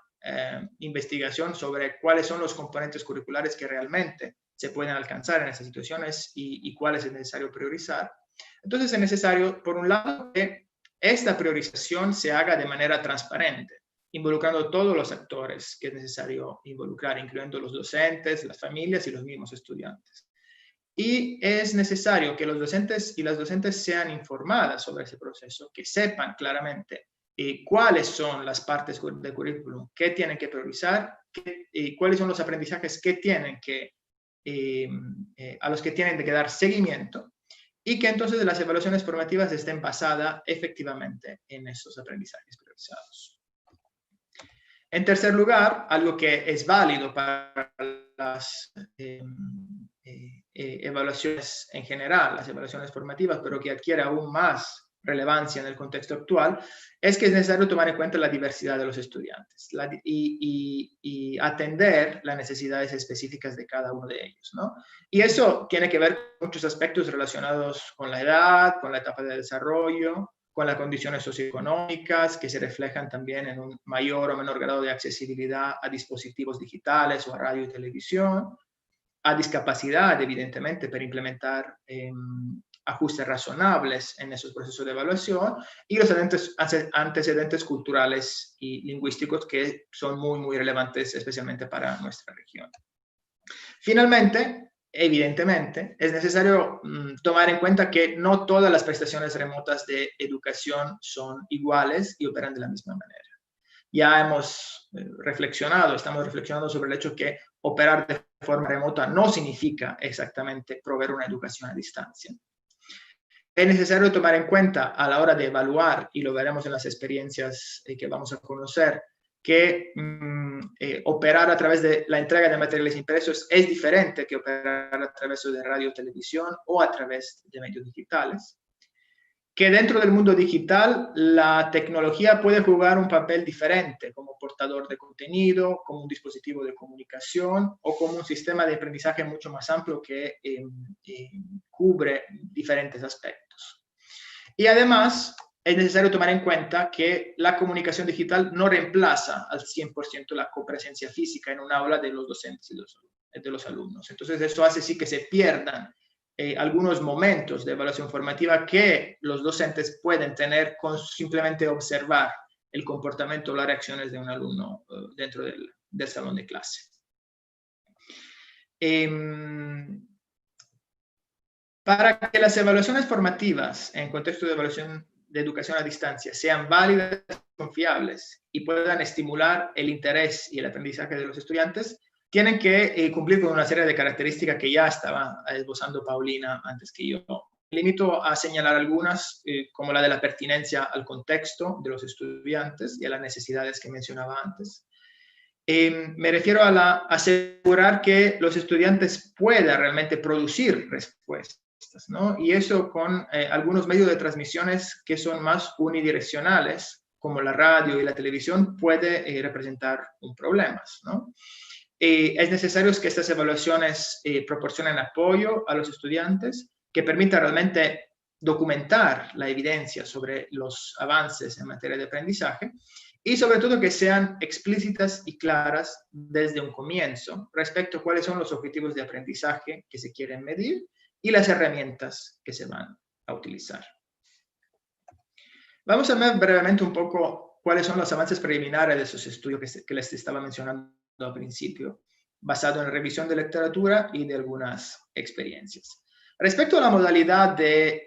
D: investigación sobre cuáles son los componentes curriculares que realmente se pueden alcanzar en esas situaciones y cuáles es necesario priorizar. Entonces es necesario, por un lado, que esta priorización se haga de manera transparente, involucrando todos los actores que es necesario involucrar, incluyendo los docentes, las familias y los mismos estudiantes. Y es necesario que los docentes y las docentes sean informadas sobre ese proceso, que sepan claramente cuáles son las partes del currículum que tienen que priorizar, cuáles son los aprendizajes que tienen a los que tienen que dar seguimiento, y que entonces las evaluaciones formativas estén basadas efectivamente en esos aprendizajes priorizados. En tercer lugar, algo que es válido para las evaluaciones en general, las evaluaciones formativas, pero que adquiere aún más relevancia en el contexto actual, es que es necesario tomar en cuenta la diversidad de los estudiantes y atender las necesidades específicas de cada uno de ellos, ¿no? Y eso tiene que ver con muchos aspectos relacionados con la edad, con la etapa de desarrollo, con las condiciones socioeconómicas, que se reflejan también en un mayor o menor grado de accesibilidad a dispositivos digitales o a radio y televisión, a discapacidad, evidentemente, para implementar ajustes razonables en esos procesos de evaluación, y los antecedentes culturales y lingüísticos que son muy, muy relevantes, especialmente para nuestra región. Finalmente, evidentemente, es necesario tomar en cuenta que no todas las prestaciones remotas de educación son iguales y operan de la misma manera. Ya hemos estamos reflexionando sobre el hecho que operar de forma remota no significa exactamente proveer una educación a distancia. Es necesario tomar en cuenta a la hora de evaluar, y lo veremos en las experiencias que vamos a conocer, que operar a través de la entrega de materiales impresos es diferente que operar a través de radio, televisión o a través de medios digitales. Que dentro del mundo digital la tecnología puede jugar un papel diferente como portador de contenido, como un dispositivo de comunicación o como un sistema de aprendizaje mucho más amplio que cubre diferentes aspectos. Y además es necesario tomar en cuenta que la comunicación digital no reemplaza al 100% la copresencia física en un aula de los docentes y de los alumnos. Entonces eso hace sí que se pierdan algunos momentos de evaluación formativa que los docentes pueden tener con simplemente observar el comportamiento o las reacciones de un alumno dentro del salón de clase. Para que las evaluaciones formativas en contexto de evaluación de educación a distancia sean válidas y confiables y puedan estimular el interés y el aprendizaje de los estudiantes, tienen que cumplir con una serie de características que ya estaba esbozando Paulina antes que yo. Me limito a señalar algunas, como la de la pertinencia al contexto de los estudiantes y a las necesidades que mencionaba antes. Me refiero a asegurar que los estudiantes puedan realmente producir respuestas, ¿no? Y eso con algunos medios de transmisiones que son más unidireccionales, como la radio y la televisión, puede representar un problema, ¿no? Es necesario que estas evaluaciones proporcionen apoyo a los estudiantes, que permitan realmente documentar la evidencia sobre los avances en materia de aprendizaje y sobre todo que sean explícitas y claras desde un comienzo respecto a cuáles son los objetivos de aprendizaje que se quieren medir y las herramientas que se van a utilizar. Vamos a ver brevemente un poco cuáles son los avances preliminares de esos estudios que les estaba mencionando al principio, basado en revisión de literatura y de algunas experiencias. Respecto a la modalidad de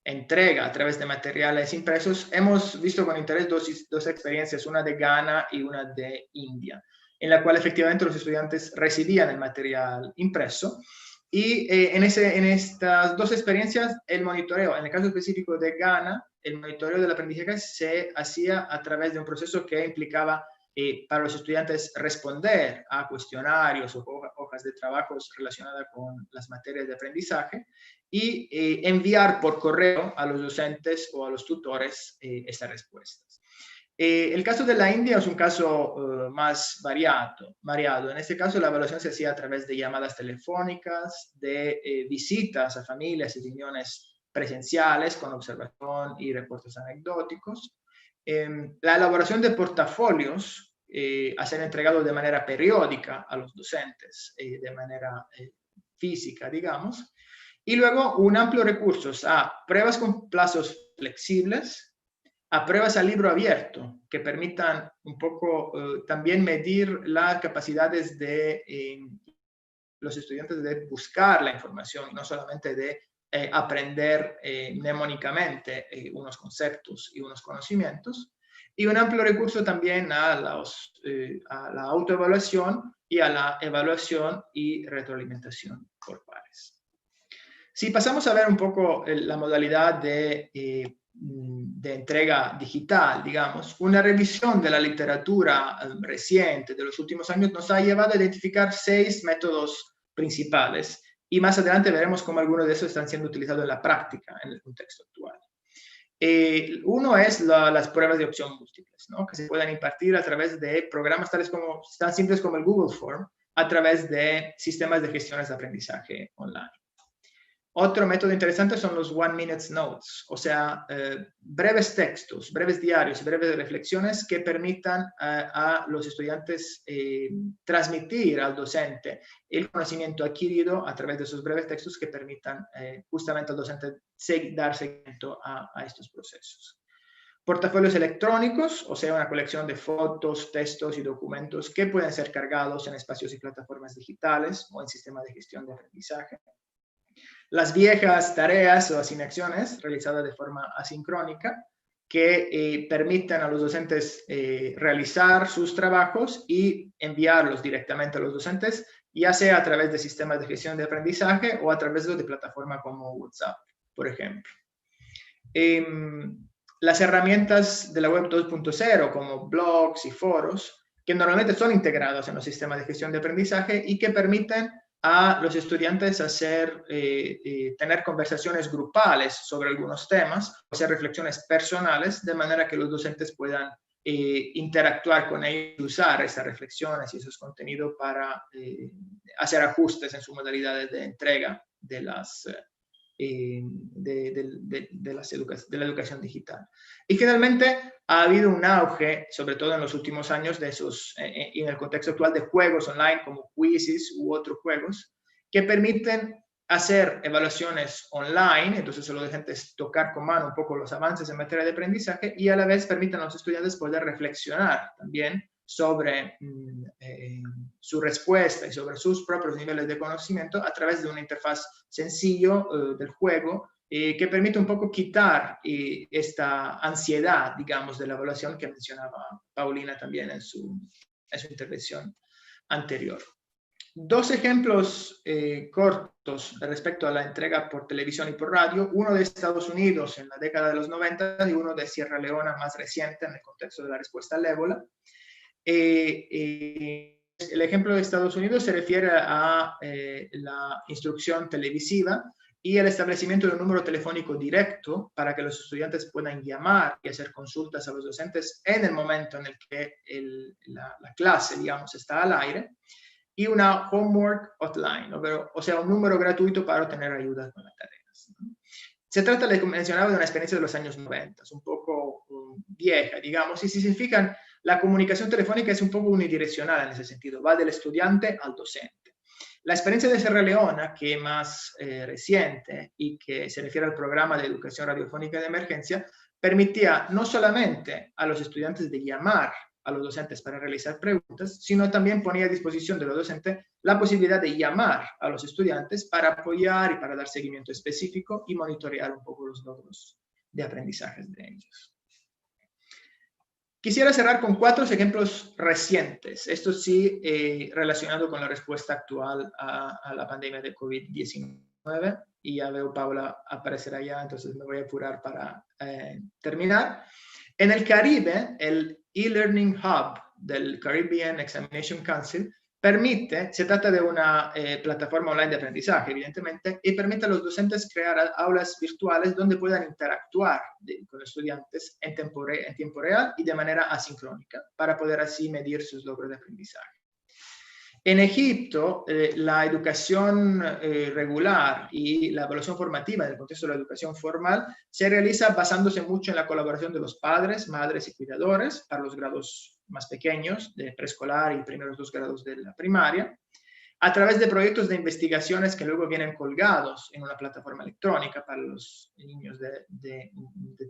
D: entrega a través de materiales impresos, hemos visto con interés dos experiencias, una de Ghana y una de India, en la cual efectivamente los estudiantes recibían el material impreso. Y en estas dos experiencias, el monitoreo, en el caso específico de Ghana, el monitoreo del aprendizaje se hacía a través de un proceso que implicaba para los estudiantes responder a cuestionarios o hojas de trabajos relacionadas con las materias de aprendizaje y enviar por correo a los docentes o a los tutores estas respuestas. El caso de la India es un caso más variado. En este caso, la evaluación se hacía a través de llamadas telefónicas, de visitas a familias y reuniones presenciales con observación y reportes anecdóticos. La elaboración de portafolios a ser entregados de manera periódica a los docentes, de manera física, digamos. Y luego un amplio recurso a pruebas con plazos flexibles, a pruebas a libro abierto, que permitan un poco también medir las capacidades de los estudiantes de buscar la información, y no solamente de aprender mnemónicamente unos conceptos y unos conocimientos, y un amplio recurso también a la autoevaluación y a la evaluación y retroalimentación por pares. Si pasamos a ver un poco la modalidad de entrega digital, digamos, una revisión de la literatura reciente de los últimos años nos ha llevado a identificar 6 métodos principales y más adelante veremos cómo algunos de esos están siendo utilizados en la práctica en el contexto actual. Uno es las pruebas de opción múltiples, ¿no? Que se pueden impartir a través de programas tan simples como el Google Form, a través de sistemas de gestiones de aprendizaje online. Otro método interesante son los one-minute notes, o sea, breves textos, breves diarios, breves reflexiones que permitan a los estudiantes transmitir al docente el conocimiento adquirido a través de esos breves textos que permitan justamente al docente dar seguimiento a estos procesos. Portafolios electrónicos, o sea, una colección de fotos, textos y documentos que pueden ser cargados en espacios y plataformas digitales o en sistemas de gestión de aprendizaje. Las viejas tareas o asignaciones realizadas de forma asincrónica que permiten a los docentes realizar sus trabajos y enviarlos directamente a los docentes, ya sea a través de sistemas de gestión de aprendizaje o a través de plataformas como WhatsApp, por ejemplo. Las herramientas de la web 2.0 como blogs y foros, que normalmente son integrados en los sistemas de gestión de aprendizaje y que permiten a los estudiantes tener conversaciones grupales sobre algunos temas, o sea, reflexiones personales, de manera que los docentes puedan interactuar con ellos y usar esas reflexiones y esos contenidos para hacer ajustes en sus modalidades de entrega de la educación digital. Y finalmente ha habido un auge, sobre todo en los últimos años, y en el contexto actual, de juegos online como quizzes u otros juegos que permiten hacer evaluaciones online, entonces a los docentes tocar con mano un poco los avances en materia de aprendizaje y a la vez permiten a los estudiantes poder reflexionar también sobre su respuesta y sobre sus propios niveles de conocimiento a través de una interfaz sencillo del juego que permite un poco quitar esta ansiedad, digamos, de la evaluación que mencionaba Paulina también en su intervención anterior. Dos ejemplos cortos respecto a la entrega por televisión y por radio, uno de Estados Unidos en la década de los 90 y uno de Sierra Leona más reciente en el contexto de la respuesta al ébola. El ejemplo de Estados Unidos se refiere a la instrucción televisiva y el establecimiento de un número telefónico directo para que los estudiantes puedan llamar y hacer consultas a los docentes en el momento en el que la clase, digamos, está al aire, y una homework hotline, o sea, un número gratuito para obtener ayuda con las tareas. Se trata, les mencionaba, de una experiencia de los años 90, un poco vieja, digamos, y si se fijan, la comunicación telefónica es un poco unidireccional en ese sentido, va del estudiante al docente. La experiencia de Sierra Leona, que es más reciente y que se refiere al programa de educación radiofónica de emergencia, permitía no solamente a los estudiantes de llamar a los docentes para realizar preguntas, sino también ponía a disposición de los docentes la posibilidad de llamar a los estudiantes para apoyar y para dar seguimiento específico y monitorear un poco los logros de aprendizaje de ellos. Quisiera cerrar con 4 ejemplos recientes, esto sí relacionado con la respuesta actual a la pandemia de COVID-19, y ya veo Paula aparecer allá, entonces me voy a apurar para terminar. En el Caribe, el e-learning hub del Caribbean Examination Council se trata de una plataforma online de aprendizaje, evidentemente, y permite a los docentes crear aulas virtuales donde puedan interactuar con los estudiantes en tiempo real y de manera asincrónica, para poder así medir sus logros de aprendizaje. En Egipto, la educación regular y la evaluación formativa en el contexto de la educación formal se realiza basándose mucho en la colaboración de los padres, madres y cuidadores para los grados más pequeños, de preescolar y primeros 2 grados de la primaria, a través de proyectos de investigaciones que luego vienen colgados en una plataforma electrónica para los niños de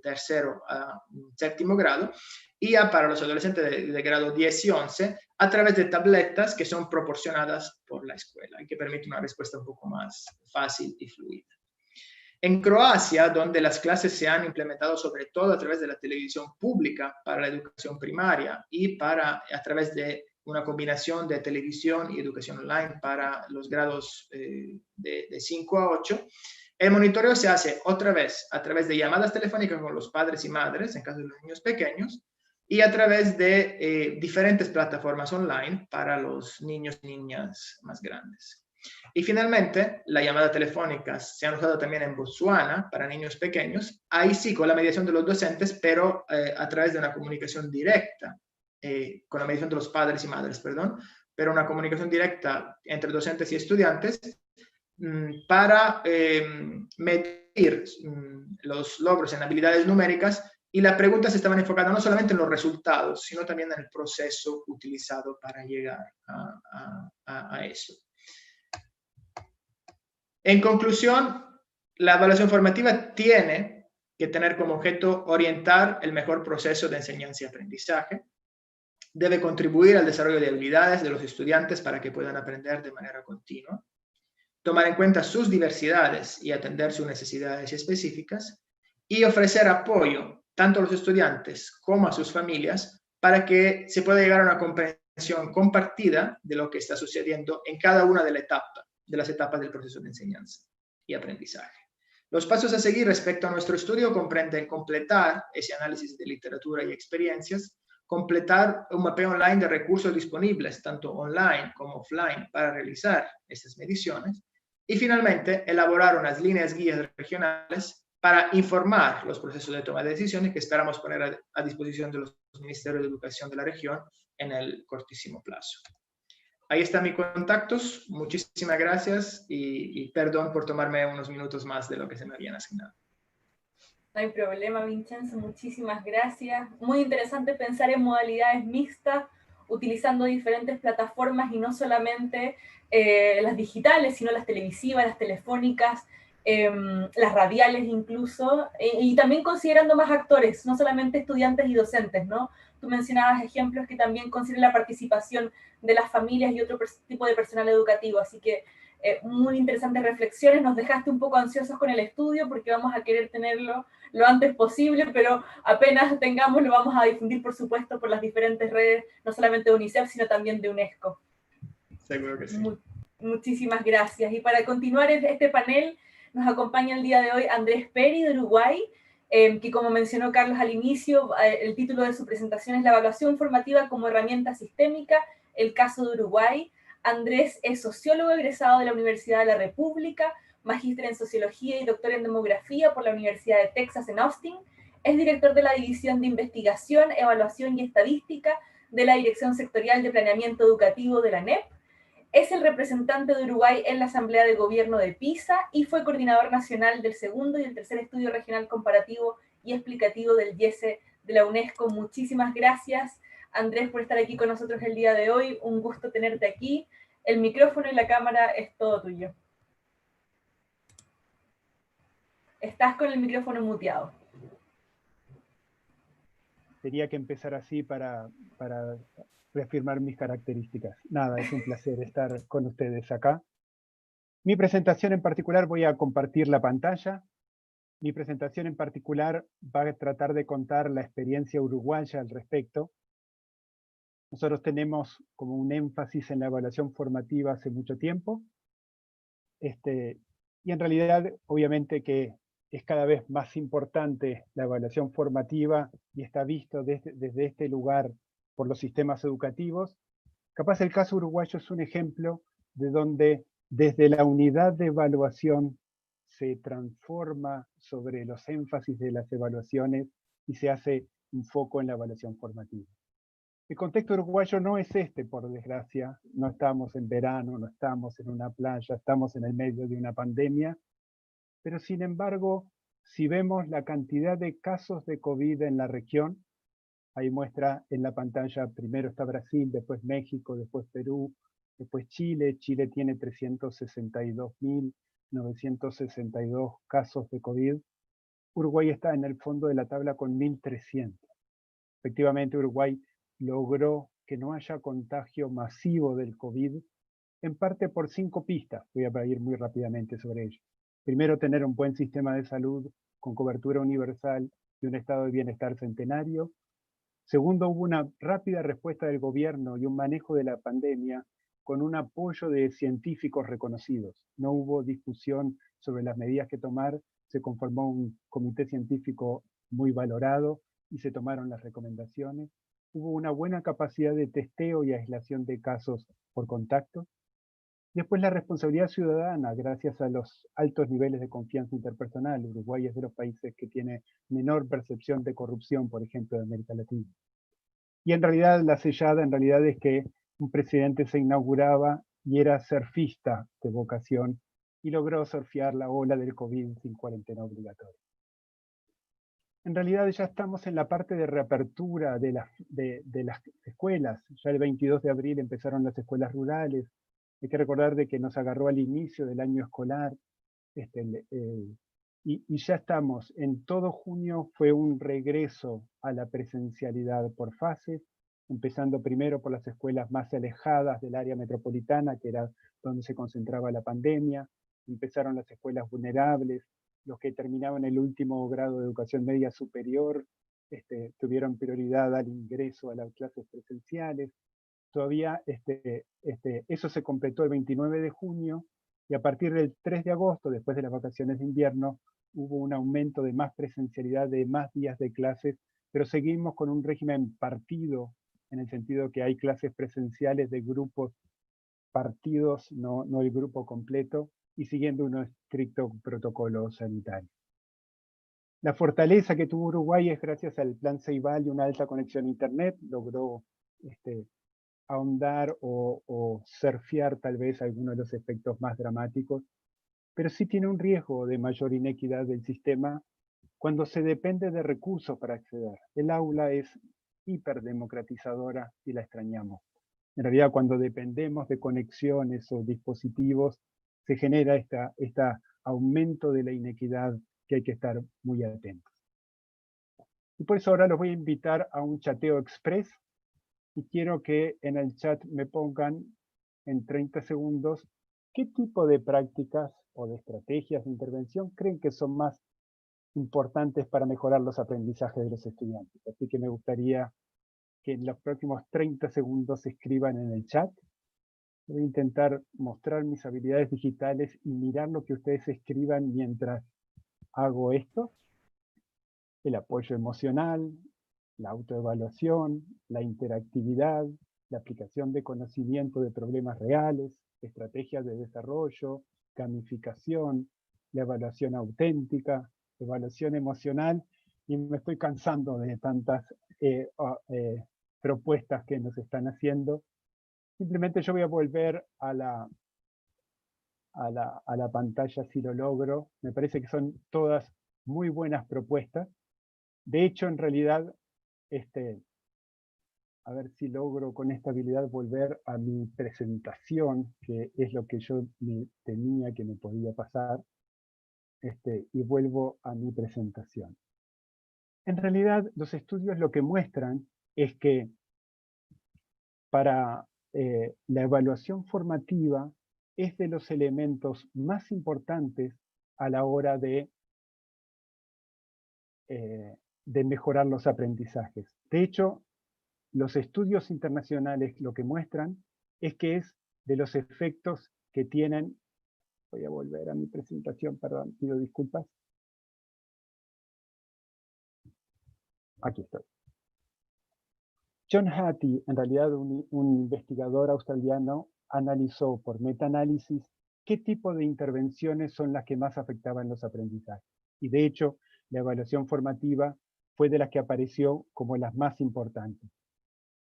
D: tercero a 7º grado, y ya para los adolescentes de grado 10 y 11, a través de tabletas que son proporcionadas por la escuela y que permiten una respuesta un poco más fácil y fluida. En Croacia, donde las clases se han implementado sobre todo a través de la televisión pública para la educación primaria y a través de una combinación de televisión y educación online para los grados de 5 a 8, el monitoreo se hace otra vez a través de llamadas telefónicas con los padres y madres, en caso de los niños pequeños, y a través de diferentes plataformas online para los niños y niñas más grandes. Y finalmente, la llamada telefónica se han usado también en Botsuana para niños pequeños, ahí sí con la mediación de los docentes, pero a través de una comunicación directa, con la mediación de los padres y madres, perdón, pero una comunicación directa entre docentes y estudiantes, para medir los logros en habilidades numéricas, y las preguntas se estaban enfocando no solamente en los resultados, sino también en el proceso utilizado para llegar a eso. En conclusión, la evaluación formativa tiene que tener como objeto orientar el mejor proceso de enseñanza y aprendizaje. Debe contribuir al desarrollo de habilidades de los estudiantes para que puedan aprender de manera continua, tomar en cuenta sus diversidades y atender sus necesidades específicas, y ofrecer apoyo tanto a los estudiantes como a sus familias para que se pueda llegar a una comprensión compartida de lo que está sucediendo en cada una de las etapas del proceso de enseñanza y aprendizaje. Los pasos a seguir respecto a nuestro estudio comprenden completar ese análisis de literatura y experiencias, completar un mapeo online de recursos disponibles, tanto online como offline, para realizar estas mediciones, y finalmente elaborar unas líneas guías regionales para informar los procesos de toma de decisiones que esperamos poner a disposición de los ministerios de educación de la región en el cortísimo plazo. Ahí están mis contactos. Muchísimas gracias y perdón por tomarme unos minutos más de lo que se me habían asignado.
A: No hay problema, Vincenzo, muchísimas gracias. Muy interesante pensar en modalidades mixtas, utilizando diferentes plataformas y no solamente las digitales, sino las televisivas, las telefónicas, las radiales incluso, y también considerando más actores, no solamente estudiantes y docentes, ¿no? Tú mencionabas ejemplos que también consideran la participación de las familias y otro tipo de personal educativo, así que muy interesantes reflexiones. Nos dejaste un poco ansiosos con el estudio porque vamos a querer tenerlo lo antes posible, pero apenas tengamos lo vamos a difundir, por supuesto, por las diferentes redes, no solamente de UNICEF, sino también de UNESCO.
D: Seguro que sí.
A: Muchísimas gracias. Y para continuar este panel, nos acompaña el día de hoy Andrés Peri, de Uruguay, que como mencionó Carlos al inicio, el título de su presentación es La evaluación formativa como herramienta sistémica, el caso de Uruguay. Andrés es sociólogo egresado de la Universidad de la República, magíster en Sociología y doctor en Demografía por la Universidad de Texas en Austin. Es director de la División de Investigación, Evaluación y Estadística de la Dirección Sectorial de Planeamiento Educativo de la NEP. Es el representante de Uruguay en la Asamblea de Gobierno de PISA y fue coordinador nacional del segundo y el tercer estudio regional comparativo y explicativo del IESE de la UNESCO. Muchísimas gracias, Andrés, por estar aquí con nosotros el día de hoy. Un gusto tenerte aquí. El micrófono y la cámara es todo tuyo. Estás con el micrófono muteado.
E: Tenía que empezar así para reafirmar mis características. Nada, es un placer estar con ustedes acá. Mi presentación en particular, voy a compartir la pantalla. Mi presentación en particular va a tratar de contar la experiencia uruguaya al respecto. Nosotros tenemos como un énfasis en la evaluación formativa hace mucho tiempo. Y en realidad, obviamente que es cada vez más importante la evaluación formativa y está visto desde este lugar por los sistemas educativos. Capaz el caso uruguayo es un ejemplo de donde desde la unidad de evaluación se transforma sobre los énfasis de las evaluaciones y se hace un foco en la evaluación formativa. El contexto uruguayo no es este, por desgracia. No estamos en verano, no estamos en una playa, estamos en el medio de una pandemia. Pero sin embargo, si vemos la cantidad de casos de COVID en la región, ahí muestra en la pantalla, primero está Brasil, después México, después Perú, después Chile. Chile tiene 362.962 casos de COVID. Uruguay está en el fondo de la tabla con 1.300. Efectivamente, Uruguay logró que no haya contagio masivo del COVID, en parte por 5 pistas. Voy a ir muy rápidamente sobre ello. Primero, tener un buen sistema de salud con cobertura universal y un estado de bienestar centenario. Segundo, hubo una rápida respuesta del gobierno y un manejo de la pandemia con un apoyo de científicos reconocidos. No hubo discusión sobre las medidas que tomar, se conformó un comité científico muy valorado y se tomaron las recomendaciones. Hubo una buena capacidad de testeo y aislación de casos por contacto. Después la responsabilidad ciudadana, gracias a los altos niveles de confianza interpersonal. Uruguay es de los países que tiene menor percepción de corrupción, por ejemplo, de América Latina. Y en realidad la sellada es que un presidente se inauguraba y era surfista de vocación y logró surfear la ola del COVID sin cuarentena obligatoria. En realidad ya estamos en la parte de reapertura de las escuelas. Ya el 22 de abril empezaron las escuelas rurales. Hay que recordar de que nos agarró al inicio del año escolar. Y ya estamos, en todo junio fue un regreso a la presencialidad por fases, empezando primero por las escuelas más alejadas del área metropolitana, que era donde se concentraba la pandemia. Empezaron las escuelas vulnerables, los que terminaban el último grado de educación media superior tuvieron prioridad al ingreso a las clases presenciales. Todavía eso se completó el 29 de junio y a partir del 3 de agosto, después de las vacaciones de invierno, hubo un aumento de más presencialidad, de más días de clases, pero seguimos con un régimen partido, en el sentido que hay clases presenciales de grupos partidos, no el grupo completo, y siguiendo un estricto protocolo sanitario. La fortaleza que tuvo Uruguay es gracias al Plan Ceibal y una alta conexión a Internet, logró ahondar o surfear tal vez algunos de los efectos más dramáticos, pero sí tiene un riesgo de mayor inequidad del sistema cuando se depende de recursos para acceder. El aula es hiperdemocratizadora y la extrañamos. En realidad, cuando dependemos de conexiones o dispositivos, se genera este aumento de la inequidad que hay que estar muy atentos. Y por eso ahora los voy a invitar a un chateo express y quiero que en el chat me pongan en 30 segundos qué tipo de prácticas o de estrategias de intervención creen que son más importantes para mejorar los aprendizajes de los estudiantes. Así que me gustaría que en los próximos 30 segundos escriban en el chat. Voy a intentar mostrar mis habilidades digitales y mirar lo que ustedes escriban mientras hago esto. El apoyo emocional, la autoevaluación, la interactividad, la aplicación de conocimiento de problemas reales, estrategias de desarrollo, gamificación, la evaluación auténtica, evaluación emocional, y me estoy cansando de tantas propuestas que nos están haciendo. Simplemente yo voy a volver a la pantalla si lo logro. Me parece que son todas muy buenas propuestas. De hecho, en realidad, a ver si logro con esta habilidad volver a mi presentación, que es lo que yo temía que me podía pasar, y vuelvo a mi presentación. En realidad, los estudios lo que muestran es que para la evaluación formativa es de los elementos más importantes a la hora de mejorar los aprendizajes. De hecho, los estudios internacionales lo que muestran es que es de los efectos que tienen. Voy a volver a mi presentación, perdón, pido disculpas. Aquí estoy. John Hattie, en realidad un investigador australiano, analizó por metaanálisis qué tipo de intervenciones son las que más afectaban los aprendizajes. Y de hecho, la evaluación formativa fue de las que apareció como las más importantes.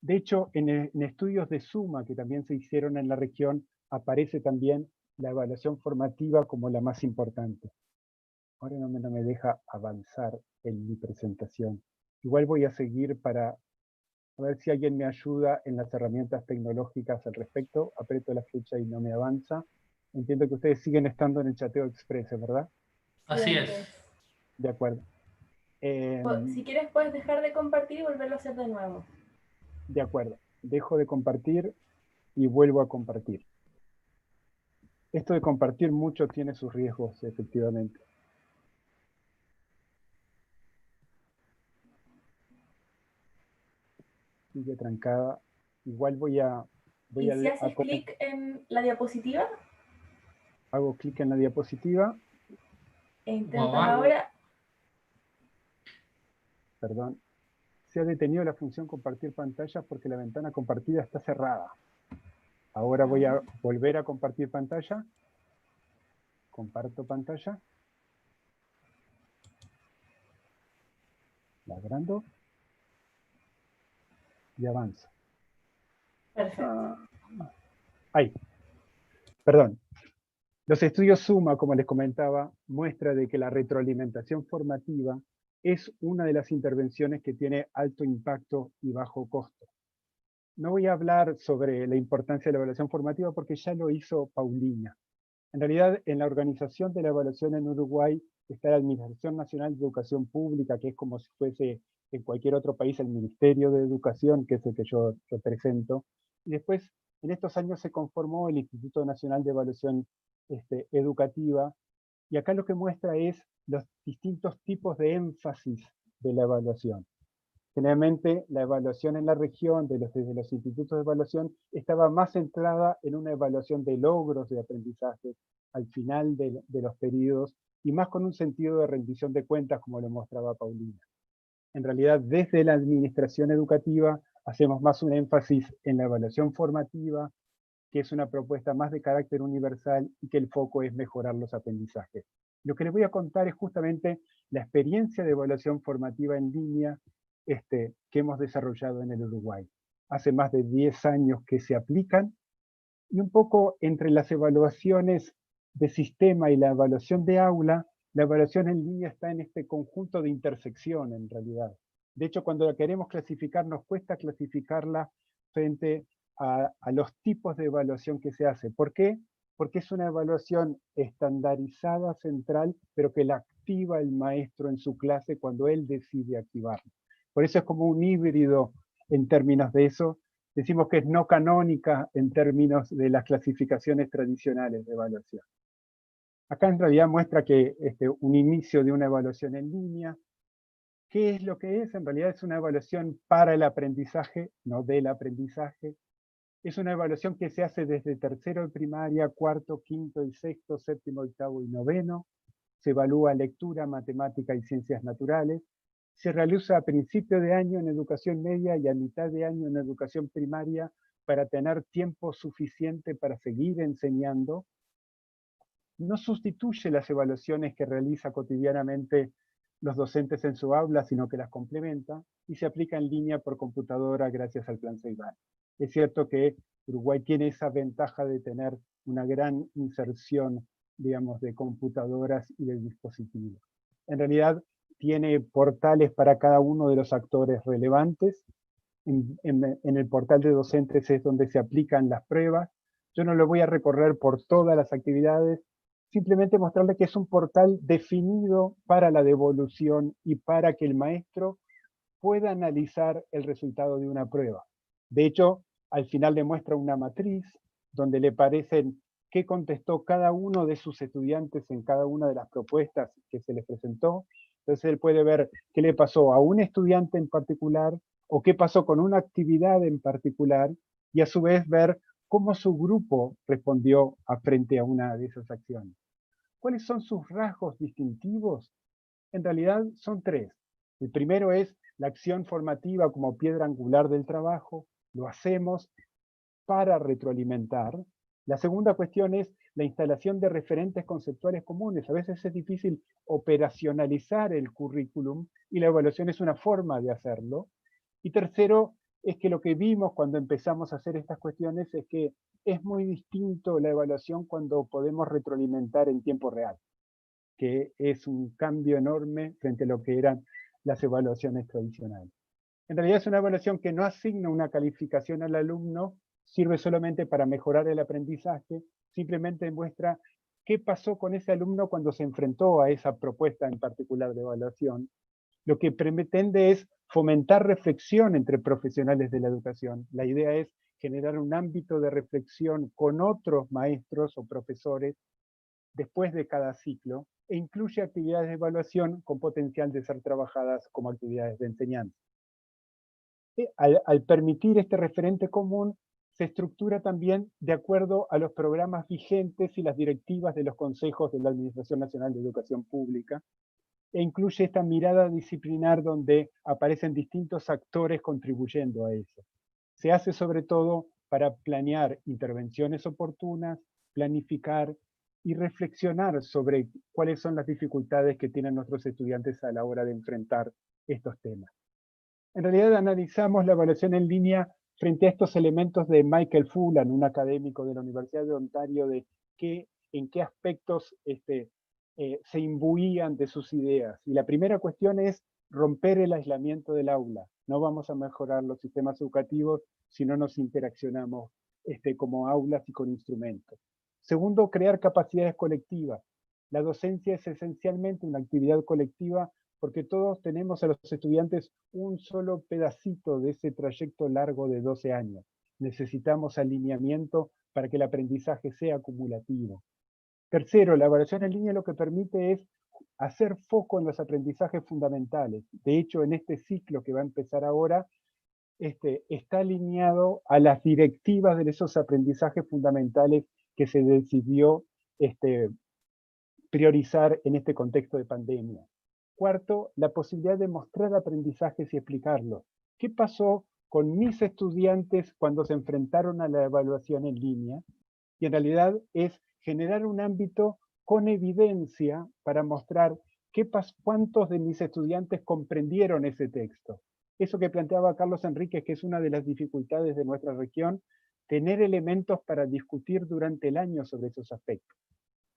E: De hecho, en estudios de suma que también se hicieron en la región, aparece también la evaluación formativa como la más importante. Ahora no me deja avanzar en mi presentación. Igual voy a seguir para a ver si alguien me ayuda en las herramientas tecnológicas al respecto. Aprieto la flecha y no me avanza. Entiendo que ustedes siguen estando en el chateo express, ¿verdad?
B: Así es.
E: De acuerdo.
A: Si quieres puedes dejar de compartir y volverlo a hacer de nuevo.
E: De acuerdo. Dejo de compartir y vuelvo a compartir. Esto de compartir mucho tiene sus riesgos, efectivamente. Sigue trancada. Igual voy a...
A: ¿Y si haces clic en la diapositiva?
E: Hago clic en la diapositiva.
A: E intentas ahora...
E: Perdón. Se ha detenido la función compartir pantalla porque la ventana compartida está cerrada. Ahora voy a volver a compartir pantalla. Comparto pantalla. La agrando. Y avanzo.
A: Perfecto.
E: Ahí. Perdón. Los estudios SUMA, como les comentaba, muestra de que la retroalimentación formativa es una de las intervenciones que tiene alto impacto y bajo costo. No voy a hablar sobre la importancia de la evaluación formativa porque ya lo hizo Paulina. En realidad, en la organización de la evaluación en Uruguay está la Administración Nacional de Educación Pública, que es como si fuese en cualquier otro país el Ministerio de Educación, que es el que yo represento. Y después, en estos años se conformó el Instituto Nacional de Evaluación Educativa, y acá lo que muestra es los distintos tipos de énfasis de la evaluación. Generalmente la evaluación en la región desde los institutos de evaluación estaba más centrada en una evaluación de logros de aprendizaje al final de los periodos y más con un sentido de rendición de cuentas, como lo mostraba Paulina. En realidad, desde la administración educativa hacemos más un énfasis en la evaluación formativa, que es una propuesta más de carácter universal y que el foco es mejorar los aprendizajes. Lo que les voy a contar es justamente la experiencia de evaluación formativa en línea que hemos desarrollado en el Uruguay. Hace más de 10 años que se aplican, y un poco entre las evaluaciones de sistema y la evaluación de aula, la evaluación en línea está en este conjunto de intersección en realidad. De hecho, cuando la queremos clasificar, nos cuesta clasificarla frente a los tipos de evaluación que se hace. ¿Por qué? Porque es una evaluación estandarizada, central, pero que la activa el maestro en su clase cuando él decide activarla. Por eso es como un híbrido en términos de eso. Decimos que es no canónica en términos de las clasificaciones tradicionales de evaluación. Acá en realidad muestra que un inicio de una evaluación en línea. ¿Qué es lo que es? En realidad es una evaluación para el aprendizaje, no del aprendizaje. Es una evaluación que se hace desde tercero de primaria, cuarto, quinto y sexto, séptimo, octavo y noveno. Se evalúa lectura, matemática y ciencias naturales. Se realiza a principio de año en educación media y a mitad de año en educación primaria para tener tiempo suficiente para seguir enseñando. No sustituye las evaluaciones que realiza cotidianamente los docentes en su aula, sino que las complementa y se aplica en línea por computadora gracias al Plan Ceibal. Es cierto que Uruguay tiene esa ventaja de tener una gran inserción, digamos, de computadoras y de dispositivos. En realidad tiene portales para cada uno de los actores relevantes. En el portal de docentes es donde se aplican las pruebas. Yo no lo voy a recorrer por todas las actividades, simplemente mostrarle que es un portal definido para la devolución y para que el maestro pueda analizar el resultado de una prueba. De hecho, al final le muestra una matriz donde le parecen qué contestó cada uno de sus estudiantes en cada una de las propuestas que se les presentó. Entonces él puede ver qué le pasó a un estudiante en particular o qué pasó con una actividad en particular y a su vez ver cómo su grupo respondió frente a una de esas acciones. ¿Cuáles son sus rasgos distintivos? En realidad son tres. El primero es la acción formativa como piedra angular del trabajo. Lo hacemos para retroalimentar. La segunda cuestión es la instalación de referentes conceptuales comunes. A veces es difícil operacionalizar el currículum y la evaluación es una forma de hacerlo. Y tercero, es que lo que vimos cuando empezamos a hacer estas cuestiones es que es muy distinto la evaluación cuando podemos retroalimentar en tiempo real, que es un cambio enorme frente a lo que eran las evaluaciones tradicionales. En realidad es una evaluación que no asigna una calificación al alumno, sirve solamente para mejorar el aprendizaje, simplemente muestra qué pasó con ese alumno cuando se enfrentó a esa propuesta en particular de evaluación. Lo que pretende es fomentar reflexión entre profesionales de la educación. La idea es generar un ámbito de reflexión con otros maestros o profesores después de cada ciclo e incluye actividades de evaluación con potencial de ser trabajadas como actividades de enseñanza. Al permitir este referente común, se estructura también de acuerdo a los programas vigentes y las directivas de los consejos de la Administración Nacional de Educación Pública, e incluye esta mirada disciplinar donde aparecen distintos actores contribuyendo a eso. Se hace sobre todo para planear intervenciones oportunas, planificar y reflexionar sobre cuáles son las dificultades que tienen nuestros estudiantes a la hora de enfrentar estos temas. En realidad analizamos la evaluación en línea frente a estos elementos de Michael Fullan, un académico de la Universidad de Ontario, de qué en qué aspectos se imbuían de sus ideas. Y la primera cuestión es romper el aislamiento del aula. No vamos a mejorar los sistemas educativos si no nos interaccionamos como aulas y con instrumentos. Segundo, crear capacidades colectivas. La docencia es esencialmente una actividad colectiva porque todos tenemos a los estudiantes un solo pedacito de ese trayecto largo de 12 años. Necesitamos alineamiento para que el aprendizaje sea acumulativo. Tercero, la evaluación en línea lo que permite es hacer foco en los aprendizajes fundamentales. De hecho, en este ciclo que va a empezar ahora, está alineado a las directivas de esos aprendizajes fundamentales que se decidió priorizar en este contexto de pandemia. Cuarto, la posibilidad de mostrar aprendizajes y explicarlos. ¿Qué pasó con mis estudiantes cuando se enfrentaron a la evaluación en línea? Y en realidad es generar un ámbito con evidencia para mostrar cuántos de mis estudiantes comprendieron ese texto. Eso que planteaba Carlos Enríquez, que es una de las dificultades de nuestra región, tener elementos para discutir durante el año sobre esos aspectos.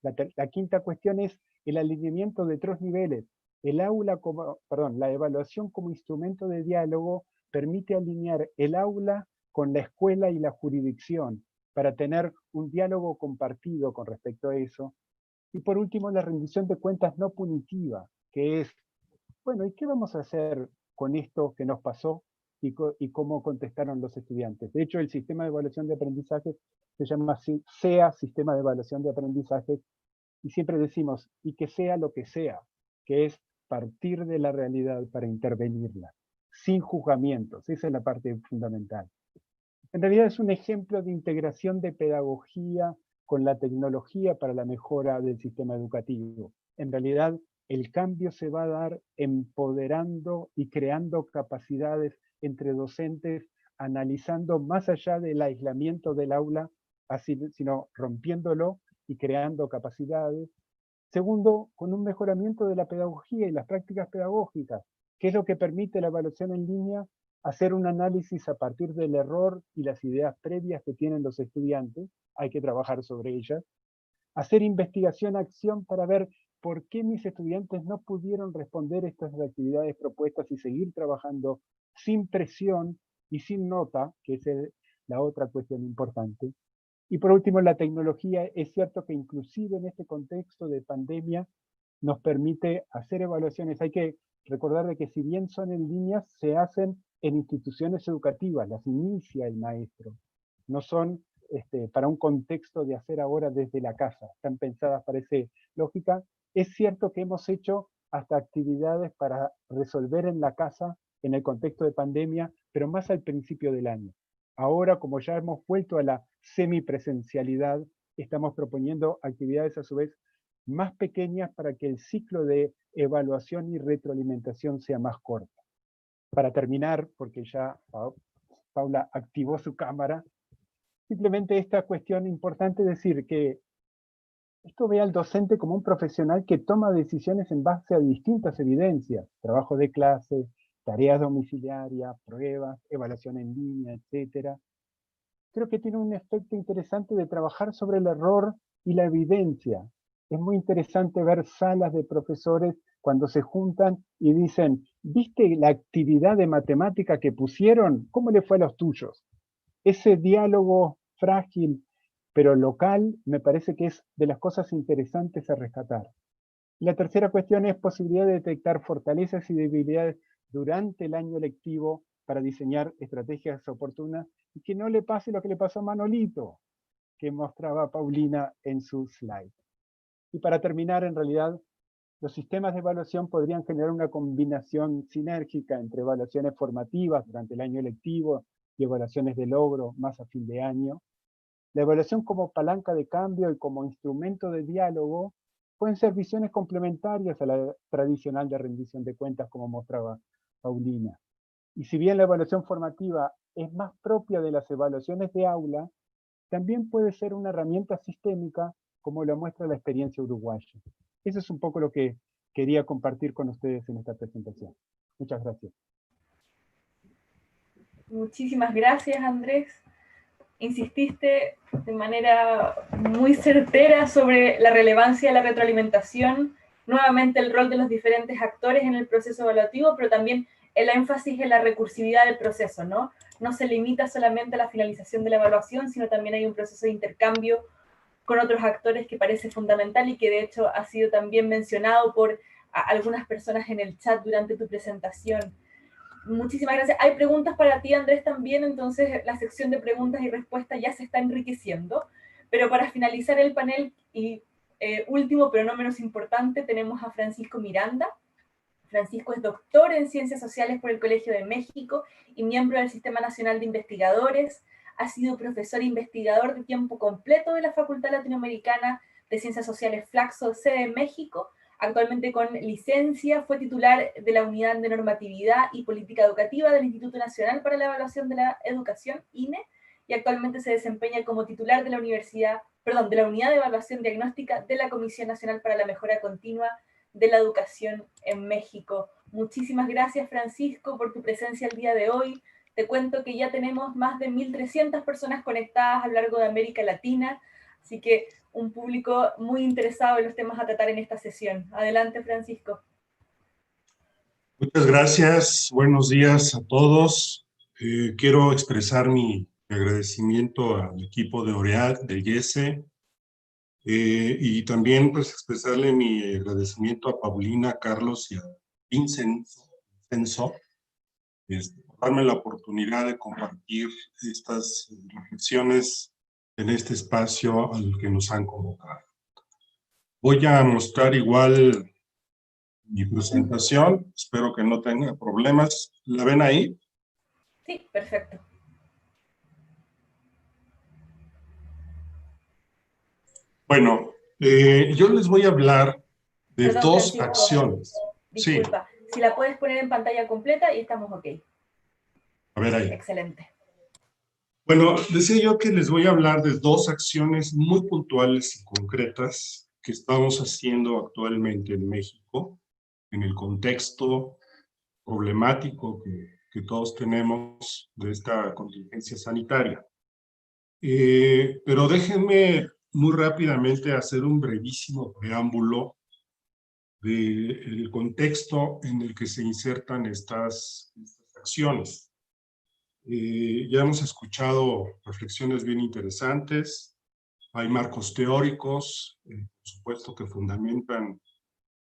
E: La quinta cuestión es el alineamiento de 3 niveles. La evaluación como instrumento de diálogo permite alinear el aula con la escuela y la jurisdicción para tener un diálogo compartido con respecto a eso. Y por último, la rendición de cuentas no punitiva, que es, bueno, ¿y qué vamos a hacer con esto que nos pasó y cómo contestaron los estudiantes? De hecho, el sistema de evaluación de aprendizaje se llama SEA, Sistema de Evaluación de Aprendizaje, y siempre decimos, y que sea lo que sea, que es partir de la realidad para intervenirla, sin juzgamientos. Esa es la parte fundamental. En realidad es un ejemplo de integración de pedagogía con la tecnología para la mejora del sistema educativo. En realidad, el cambio se va a dar empoderando y creando capacidades entre docentes, analizando más allá del aislamiento del aula, sino rompiéndolo y creando capacidades. Segundo, con un mejoramiento de la pedagogía y las prácticas pedagógicas, que es lo que permite la evaluación en línea, hacer un análisis a partir del error y las ideas previas que tienen los estudiantes, hay que trabajar sobre ellas, hacer investigación-acción para ver por qué mis estudiantes no pudieron responder estas actividades propuestas y seguir trabajando sin presión y sin nota, que es la otra cuestión importante. Y por último, la tecnología, es cierto que inclusive en este contexto de pandemia nos permite hacer evaluaciones. Hay que recordar de que si bien son en línea, se hacen en instituciones educativas, las inicia el maestro. No son para un contexto de hacer ahora desde la casa, están pensadas para esa lógica. Es cierto que hemos hecho hasta actividades para resolver en la casa en el contexto de pandemia, pero más al principio del año. Ahora, como ya hemos vuelto a la semipresencialidad, estamos proponiendo actividades a su vez más pequeñas para que el ciclo de evaluación y retroalimentación sea más corto. Para terminar, porque ya Paula activó su cámara, simplemente esta cuestión importante, decir que esto ve al docente como un profesional que toma decisiones en base a distintas evidencias, trabajo de clase, tareas domiciliarias, pruebas, evaluación en línea, etc. Creo que tiene un efecto interesante de trabajar sobre el error y la evidencia. Es muy interesante ver salas de profesores cuando se juntan y dicen, ¿viste la actividad de matemática que pusieron? ¿Cómo le fue a los tuyos? Ese diálogo frágil pero local me parece que es de las cosas interesantes a rescatar. Y la tercera cuestión es posibilidad de detectar fortalezas y debilidades durante el año lectivo para diseñar estrategias oportunas y que no le pase lo que le pasó a Manolito, que mostraba Paulina en su slide. Y para terminar, en realidad, los sistemas de evaluación podrían generar una combinación sinérgica entre evaluaciones formativas durante el año lectivo y evaluaciones de logro más a fin de año. La evaluación como palanca de cambio y como instrumento de diálogo pueden ser visiones complementarias a la tradicional de rendición de cuentas, como mostraba Paulina. Y si bien la evaluación formativa es más propia de las evaluaciones de aula, también puede ser una herramienta sistémica, como lo muestra la experiencia uruguaya. Eso es un poco lo que quería compartir con ustedes en esta presentación. Muchas gracias.
A: Muchísimas gracias, Andrés. insististe de manera muy certera sobre la relevancia de la retroalimentación, nuevamente el rol de los diferentes actores en el proceso evaluativo, pero también el énfasis en la recursividad del proceso, ¿no? No se limita solamente a la finalización de la evaluación, sino también hay un proceso de intercambio con otros actores que parece fundamental y que de hecho ha sido también mencionado por algunas personas en el chat durante tu presentación. Muchísimas gracias. Hay preguntas para ti, Andrés, también, entonces la sección de preguntas y respuestas ya se está enriqueciendo. Pero para finalizar el panel, y último pero no menos importante, tenemos a Francisco Miranda. Francisco es doctor en Ciencias Sociales por el Colegio de México y miembro del Sistema Nacional de Investigadores. Ha sido profesor e investigador de tiempo completo de la Facultad Latinoamericana de Ciencias Sociales Flaxo, sede en México. Actualmente con licencia, fue titular de la Unidad de Normatividad y Política Educativa del Instituto Nacional para la Evaluación de la Educación, INE, y actualmente se desempeña como titular de la de la Unidad de Evaluación Diagnóstica de la Comisión Nacional para la Mejora Continua de la Educación en México. Muchísimas gracias, Francisco, por tu presencia el día de hoy. Te cuento que ya tenemos más de 1.300 personas conectadas a lo largo de América Latina, así que un público muy interesado en los temas a tratar en esta sesión. Adelante, Francisco.
F: Muchas gracias. Buenos días a todos. Quiero expresar mi agradecimiento al equipo de OREAC, del IESE, y también pues expresarle mi agradecimiento a Paulina, Carlos y a Vincenzo por darme la oportunidad de compartir estas reflexiones en este espacio al que nos han convocado. Voy a mostrar igual mi presentación, espero que no tenga problemas. ¿La ven ahí?
A: Sí, perfecto.
F: Bueno, yo les voy a hablar de dos
A: Francisco,
F: acciones.
A: Disculpa, sí. Si la puedes poner en pantalla completa y estamos ok.
F: A ver ahí.
A: Excelente.
F: Bueno, decía yo que les voy a hablar de dos acciones muy puntuales y concretas que estamos haciendo actualmente en México, en el contexto problemático que todos tenemos de esta contingencia sanitaria. Pero déjenme muy rápidamente hacer un brevísimo preámbulo del contexto en el que se insertan estas acciones. Ya hemos escuchado reflexiones bien interesantes, hay marcos teóricos, por supuesto, que fundamentan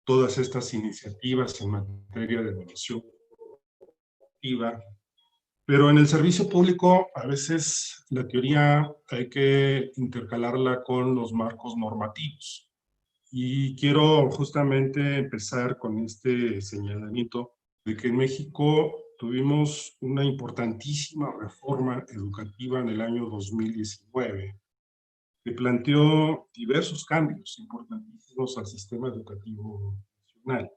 F: todas estas iniciativas en materia de evaluación activa, pero en el servicio público a veces la teoría hay que intercalarla con los marcos normativos. Y quiero justamente empezar con este señalamiento de que en México tuvimos una importantísima reforma educativa en el año 2019 que planteó diversos cambios importantísimos al sistema educativo nacional.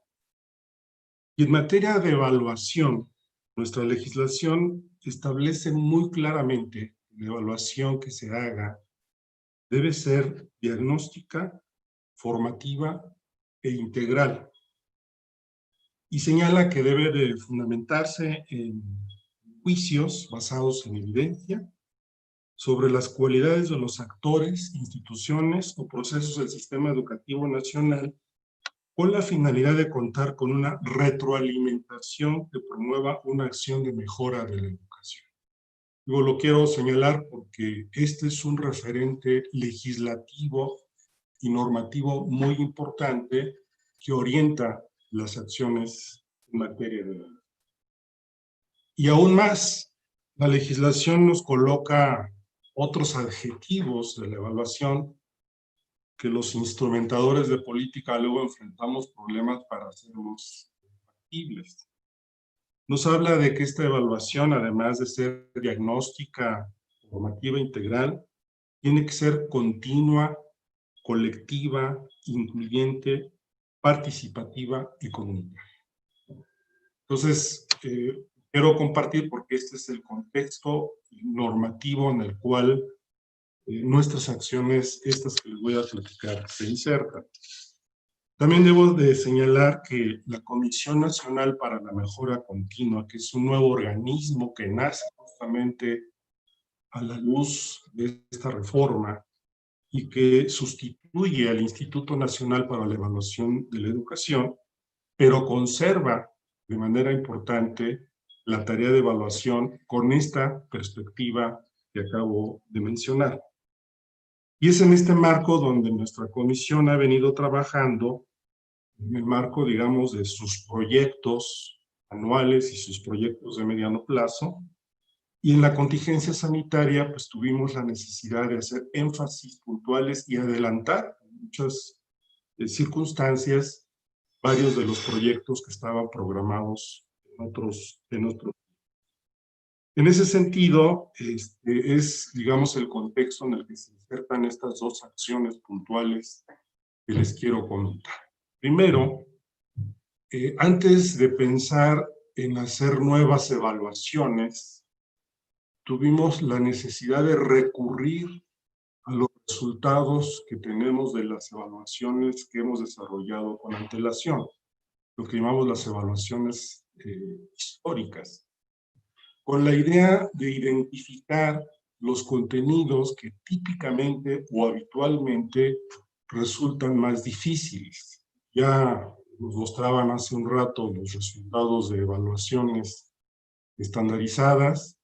F: Y en materia de evaluación, nuestra legislación establece muy claramente que la evaluación que se haga debe ser diagnóstica, formativa e integral. Y señala que debe de fundamentarse en juicios basados en evidencia sobre las cualidades de los actores, instituciones o procesos del sistema educativo nacional con la finalidad de contar con una retroalimentación que promueva una acción de mejora de la educación. Yo lo quiero señalar porque este es un referente legislativo y normativo muy importante que orienta las acciones en materia de educación. Y aún más, la legislación nos coloca otros adjetivos de la evaluación que los instrumentadores de política luego enfrentamos problemas para hacerlos factibles. Nos habla de que esta evaluación, además de ser diagnóstica, formativa, integral, tiene que ser continua, colectiva, incluyente, participativa y comunitaria. Entonces, quiero compartir porque este es el contexto normativo en el cual nuestras acciones, estas que les voy a platicar, se insertan. También debo de señalar que la Comisión Nacional para la Mejora Continua, que es un nuevo organismo que nace justamente a la luz de esta reforma y que sustituye al Instituto Nacional para la Evaluación de la Educación, pero conserva de manera importante la tarea de evaluación con esta perspectiva que acabo de mencionar. Y es en este marco donde nuestra comisión ha venido trabajando, en el marco, digamos, de sus proyectos anuales y sus proyectos de mediano plazo. Y en la contingencia sanitaria, pues tuvimos la necesidad de hacer énfasis puntuales y adelantar en muchas circunstancias varios de los proyectos que estaban programados en otros. En ese sentido, es, digamos, el contexto en el que se insertan estas dos acciones puntuales que les quiero comentar. Primero, antes de pensar en hacer nuevas evaluaciones, tuvimos la necesidad de recurrir a los resultados que tenemos de las evaluaciones que hemos desarrollado con antelación, lo que llamamos las evaluaciones históricas, con la idea de identificar los contenidos que típicamente o habitualmente resultan más difíciles. Ya nos mostraban hace un rato los resultados de evaluaciones estandarizadas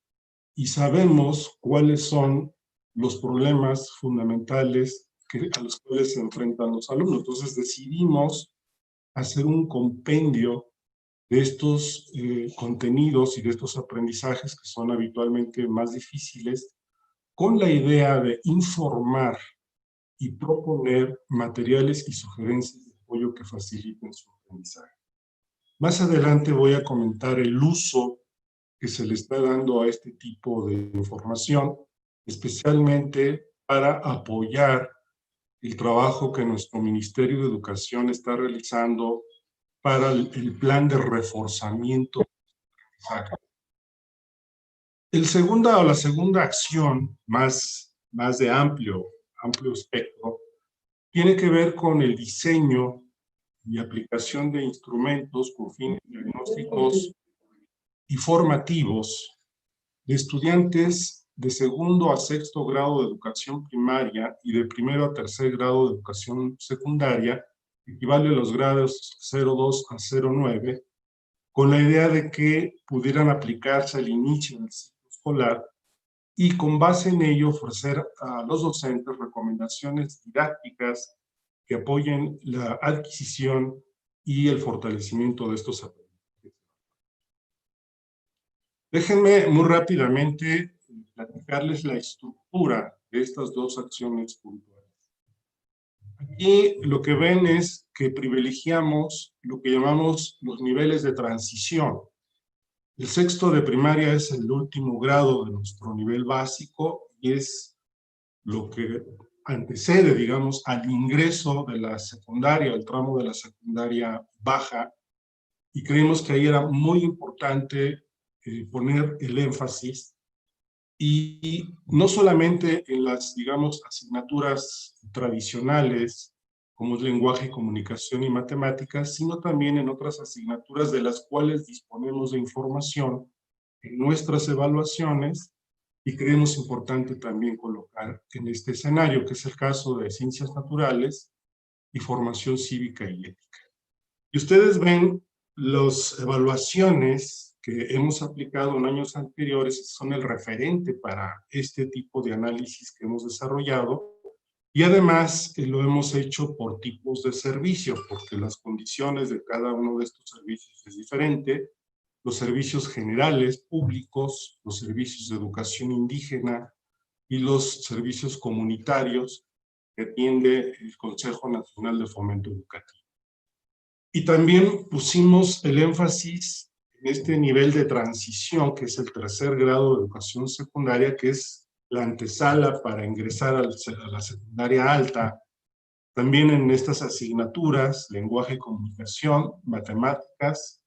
F: y sabemos cuáles son los problemas fundamentales a los cuales se enfrentan los alumnos. Entonces decidimos hacer un compendio de estos contenidos y de estos aprendizajes que son habitualmente más difíciles, con la idea de informar y proponer materiales y sugerencias de apoyo que faciliten su aprendizaje. Más adelante voy a comentar el uso que se le está dando a este tipo de información, especialmente para apoyar el trabajo que nuestro Ministerio de Educación está realizando para el plan de reforzamiento. La segunda acción, más de amplio espectro, tiene que ver con el diseño y aplicación de instrumentos con fines diagnósticos y formativos de estudiantes de segundo a sexto grado de educación primaria y de primero a tercer grado de educación secundaria, equivale a los grados 02 a 09, con la idea de que pudieran aplicarse al inicio del ciclo escolar y con base en ello ofrecer a los docentes recomendaciones didácticas que apoyen la adquisición y el fortalecimiento de estos aprendizajes. Déjenme muy rápidamente platicarles la estructura de estas dos acciones puntuales. Aquí lo que ven es que privilegiamos lo que llamamos los niveles de transición. El sexto de primaria es el último grado de nuestro nivel básico y es lo que antecede, digamos, al ingreso de la secundaria, el tramo de la secundaria baja, y creemos que ahí era muy importante poner el énfasis, y no solamente en las, digamos, asignaturas tradicionales, como es lenguaje, comunicación y matemáticas, sino también en otras asignaturas de las cuales disponemos de información en nuestras evaluaciones, y creemos importante también colocar en este escenario, que es el caso de ciencias naturales y formación cívica y ética. Y ustedes ven las evaluaciones que hemos aplicado en años anteriores, son el referente para este tipo de análisis que hemos desarrollado, y además lo hemos hecho por tipos de servicio, porque las condiciones de cada uno de estos servicios es diferente. Los servicios generales, públicos, los servicios de educación indígena y los servicios comunitarios que atiende el Consejo Nacional de Fomento Educativo. Y también pusimos el énfasis en este nivel de transición, que es el tercer grado de educación secundaria, que es la antesala para ingresar a la secundaria alta. También en estas asignaturas, lenguaje y comunicación, matemáticas,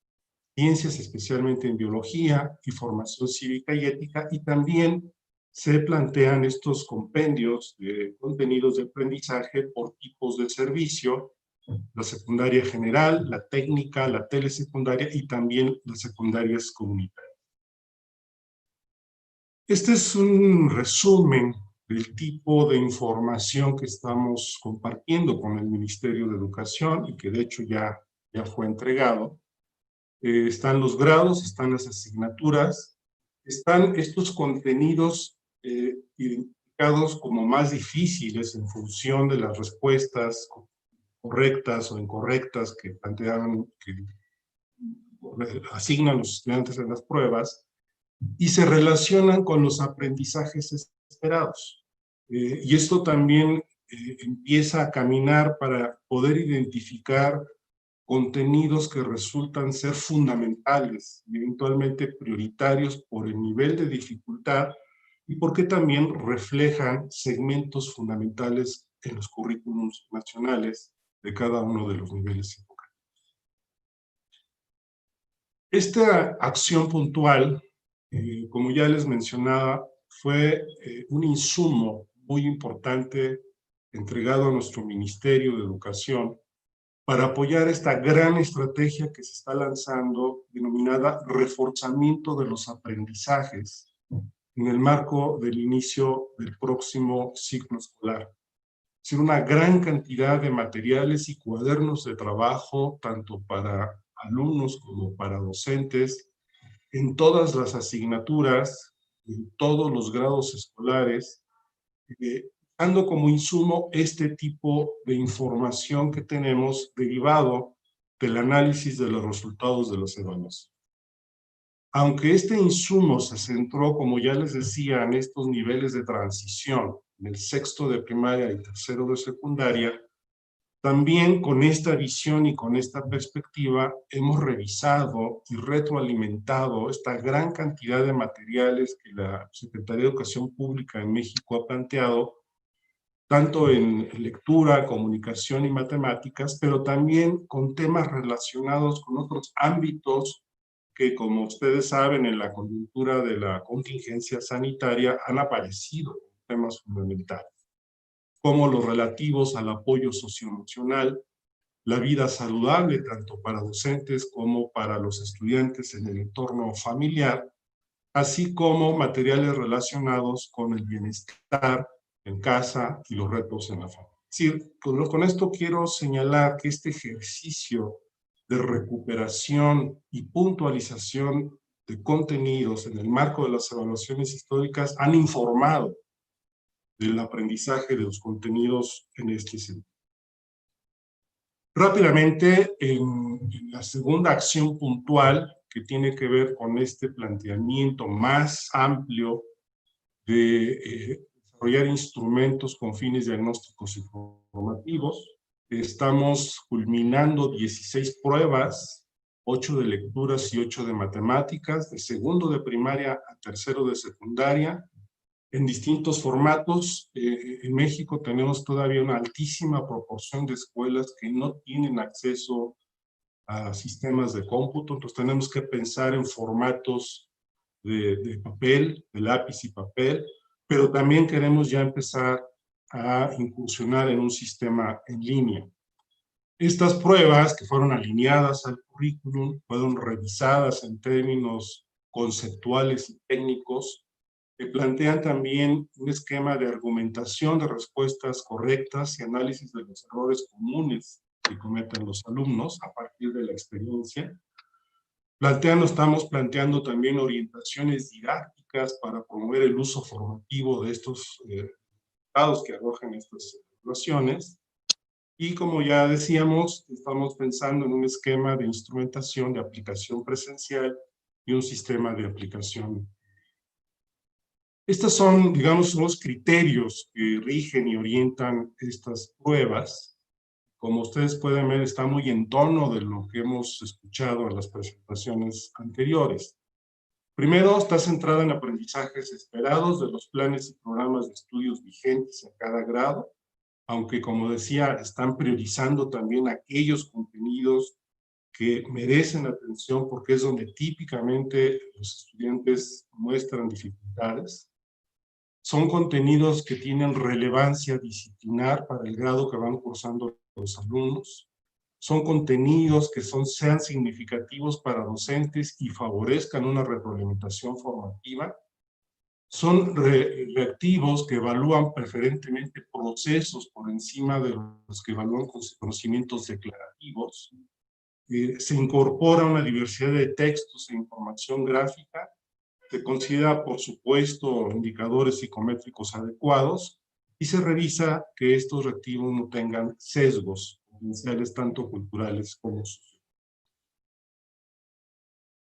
F: ciencias, especialmente en biología, y formación cívica y ética, y también se plantean estos compendios de contenidos de aprendizaje por tipos de servicio: la secundaria general, la técnica, la telesecundaria y también las secundarias comunitarias. Este es un resumen del tipo de información que estamos compartiendo con el Ministerio de Educación y que de hecho ya fue entregado. Están los grados, están las asignaturas, están estos contenidos identificados como más difíciles en función de las respuestas correctas o incorrectas que planteaban, que asignan los estudiantes en las pruebas, y se relacionan con los aprendizajes esperados. Y esto también empieza a caminar para poder identificar contenidos que resultan ser fundamentales y eventualmente prioritarios por el nivel de dificultad y porque también reflejan segmentos fundamentales en los currículums nacionales de cada uno de los niveles educativos. Esta acción puntual, como ya les mencionaba, fue un insumo muy importante entregado a nuestro Ministerio de Educación para apoyar esta gran estrategia que se está lanzando, denominada reforzamiento de los aprendizajes en el marco del inicio del próximo ciclo escolar. Es decir, una gran cantidad de materiales y cuadernos de trabajo, tanto para alumnos como para docentes, en todas las asignaturas, en todos los grados escolares, dando como insumo este tipo de información que tenemos derivado del análisis de los resultados de las evaluaciones. Aunque este insumo se centró, como ya les decía, en estos niveles de transición, en el sexto de primaria y tercero de secundaria, también con esta visión y con esta perspectiva hemos revisado y retroalimentado esta gran cantidad de materiales que la Secretaría de Educación Pública en México ha planteado, tanto en lectura, comunicación y matemáticas, pero también con temas relacionados con otros ámbitos que, como ustedes saben, en la coyuntura de la contingencia sanitaria han aparecido temas fundamentales, como los relativos al apoyo socioemocional, la vida saludable tanto para docentes como para los estudiantes en el entorno familiar, así como materiales relacionados con el bienestar en casa y los retos en la familia. Es decir, con esto quiero señalar que este ejercicio de recuperación y puntualización de contenidos en el marco de las evaluaciones históricas han informado del aprendizaje de los contenidos en este sentido. Rápidamente, en la segunda acción puntual, que tiene que ver con este planteamiento más amplio de desarrollar instrumentos con fines diagnósticos y formativos, estamos culminando 16 pruebas, 8 de lecturas y 8 de matemáticas, de segundo de primaria a tercero de secundaria, en distintos formatos. En México tenemos todavía una altísima proporción de escuelas que no tienen acceso a sistemas de cómputo, entonces tenemos que pensar en formatos de papel, de lápiz y papel, pero también queremos ya empezar a incursionar en un sistema en línea. Estas pruebas, que fueron alineadas al currículum, fueron revisadas en términos conceptuales y técnicos, que plantean también un esquema de argumentación de respuestas correctas y análisis de los errores comunes que cometen los alumnos a partir de la experiencia. Estamos planteando también orientaciones didácticas para promover el uso formativo de estos resultados que arrojan estas evaluaciones. Y como ya decíamos, estamos pensando en un esquema de instrumentación de aplicación presencial y un sistema de aplicación. Estos son, digamos, los criterios que rigen y orientan estas pruebas. Como ustedes pueden ver, está muy en tono de lo que hemos escuchado en las presentaciones anteriores. Primero, está centrada en aprendizajes esperados de los planes y programas de estudios vigentes en cada grado, aunque, como decía, están priorizando también aquellos contenidos que merecen atención porque es donde típicamente los estudiantes muestran dificultades. Son contenidos que tienen relevancia disciplinar para el grado que van cursando los alumnos. Son contenidos que sean significativos para docentes y favorezcan una retroalimentación formativa. son reactivos que evalúan preferentemente procesos por encima de los que evalúan conocimientos declarativos. Se incorpora una diversidad de textos e información gráfica. Se considera, por supuesto, indicadores psicométricos adecuados y se revisa que estos reactivos no tengan sesgos potenciales, tanto culturales como sociales.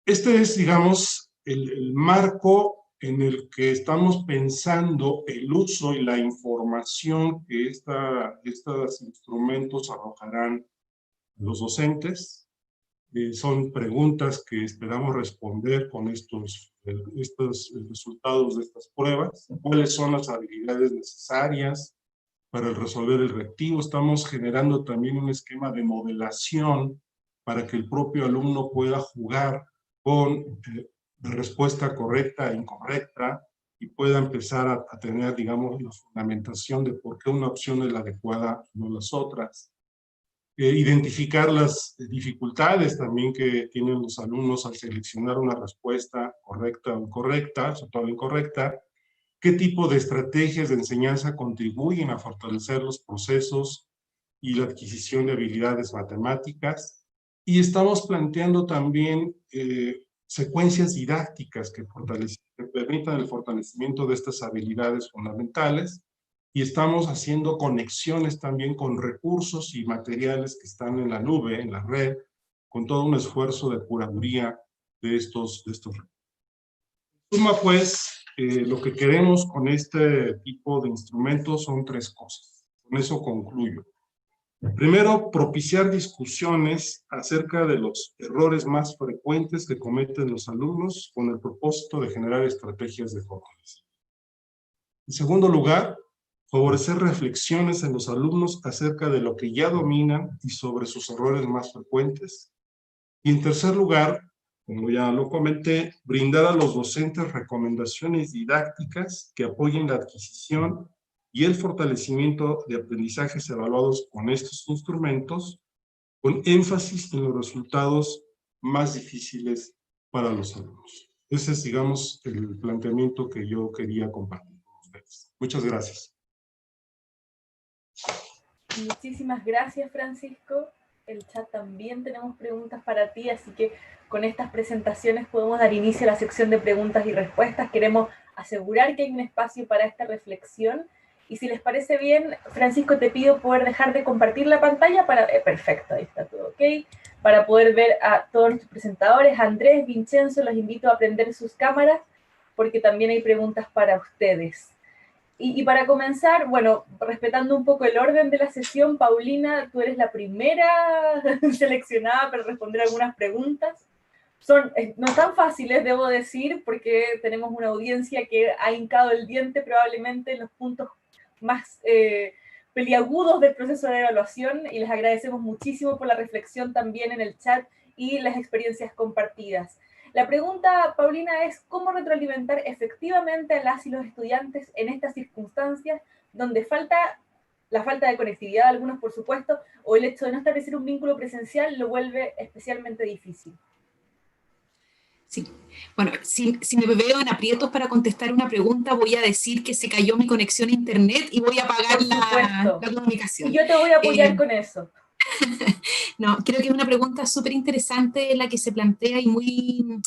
F: Este es, digamos, el marco en el que estamos pensando el uso y la información que estos instrumentos arrojarán los docentes. Son preguntas que esperamos responder con estos resultados de estas pruebas. ¿Cuáles son las habilidades necesarias para resolver el reactivo? Estamos generando también un esquema de modelación para que el propio alumno pueda jugar con respuesta correcta e incorrecta y pueda empezar a tener, digamos, la fundamentación de por qué una opción es la adecuada y no las otras. Identificar las dificultades también que tienen los alumnos al seleccionar una respuesta correcta o incorrecta, sobre todo incorrecta. ¿Qué tipo de estrategias de enseñanza contribuyen a fortalecer los procesos y la adquisición de habilidades matemáticas? Y estamos planteando también secuencias didácticas que permitan el fortalecimiento de estas habilidades fundamentales, y estamos haciendo conexiones también con recursos y materiales que están en la nube, en la red, con todo un esfuerzo de curaduría de estos recursos. En suma, pues, lo que queremos con este tipo de instrumentos son tres cosas. Con eso concluyo. Primero, propiciar discusiones acerca de los errores más frecuentes que cometen los alumnos con el propósito de generar estrategias de fortalecimiento. En segundo lugar, favorecer reflexiones en los alumnos acerca de lo que ya dominan y sobre sus errores más frecuentes. Y en tercer lugar, como ya lo comenté, brindar a los docentes recomendaciones didácticas que apoyen la adquisición y el fortalecimiento de aprendizajes evaluados con estos instrumentos, con énfasis en los resultados más difíciles para los alumnos. Ese es, digamos, el planteamiento que yo quería compartir con ustedes. Muchas gracias.
A: Muchísimas gracias, Francisco. El chat también tenemos preguntas para ti, así que con estas presentaciones podemos dar inicio a la sección de preguntas y respuestas. Queremos asegurar que hay un espacio para esta reflexión. Y si les parece bien, Francisco, te pido poder dejar de compartir la pantalla para... perfecto, ahí está todo ok. Para poder ver a todos nuestros presentadores. Andrés, Vincenzo, los invito a prender sus cámaras porque también hay preguntas para ustedes. Y para comenzar, bueno, respetando un poco el orden de la sesión, Paulina, tú eres la primera seleccionada para responder algunas preguntas. No tan fáciles, debo decir, porque tenemos una audiencia que ha hincado el diente probablemente en los puntos más peliagudos del proceso de evaluación, y les agradecemos muchísimo por la reflexión también en el chat y las experiencias compartidas. La pregunta, Paulina, es cómo retroalimentar efectivamente a las y los estudiantes en estas circunstancias donde la falta de conectividad de algunos, por supuesto, o el hecho de no establecer un vínculo presencial lo vuelve especialmente difícil.
C: Sí, bueno, si me veo en aprietos para contestar una pregunta, voy a decir que se cayó mi conexión a internet y voy a apagar la comunicación.
A: Y yo te voy a apoyar con eso.
C: No, creo que es una pregunta súper interesante la que se plantea y muy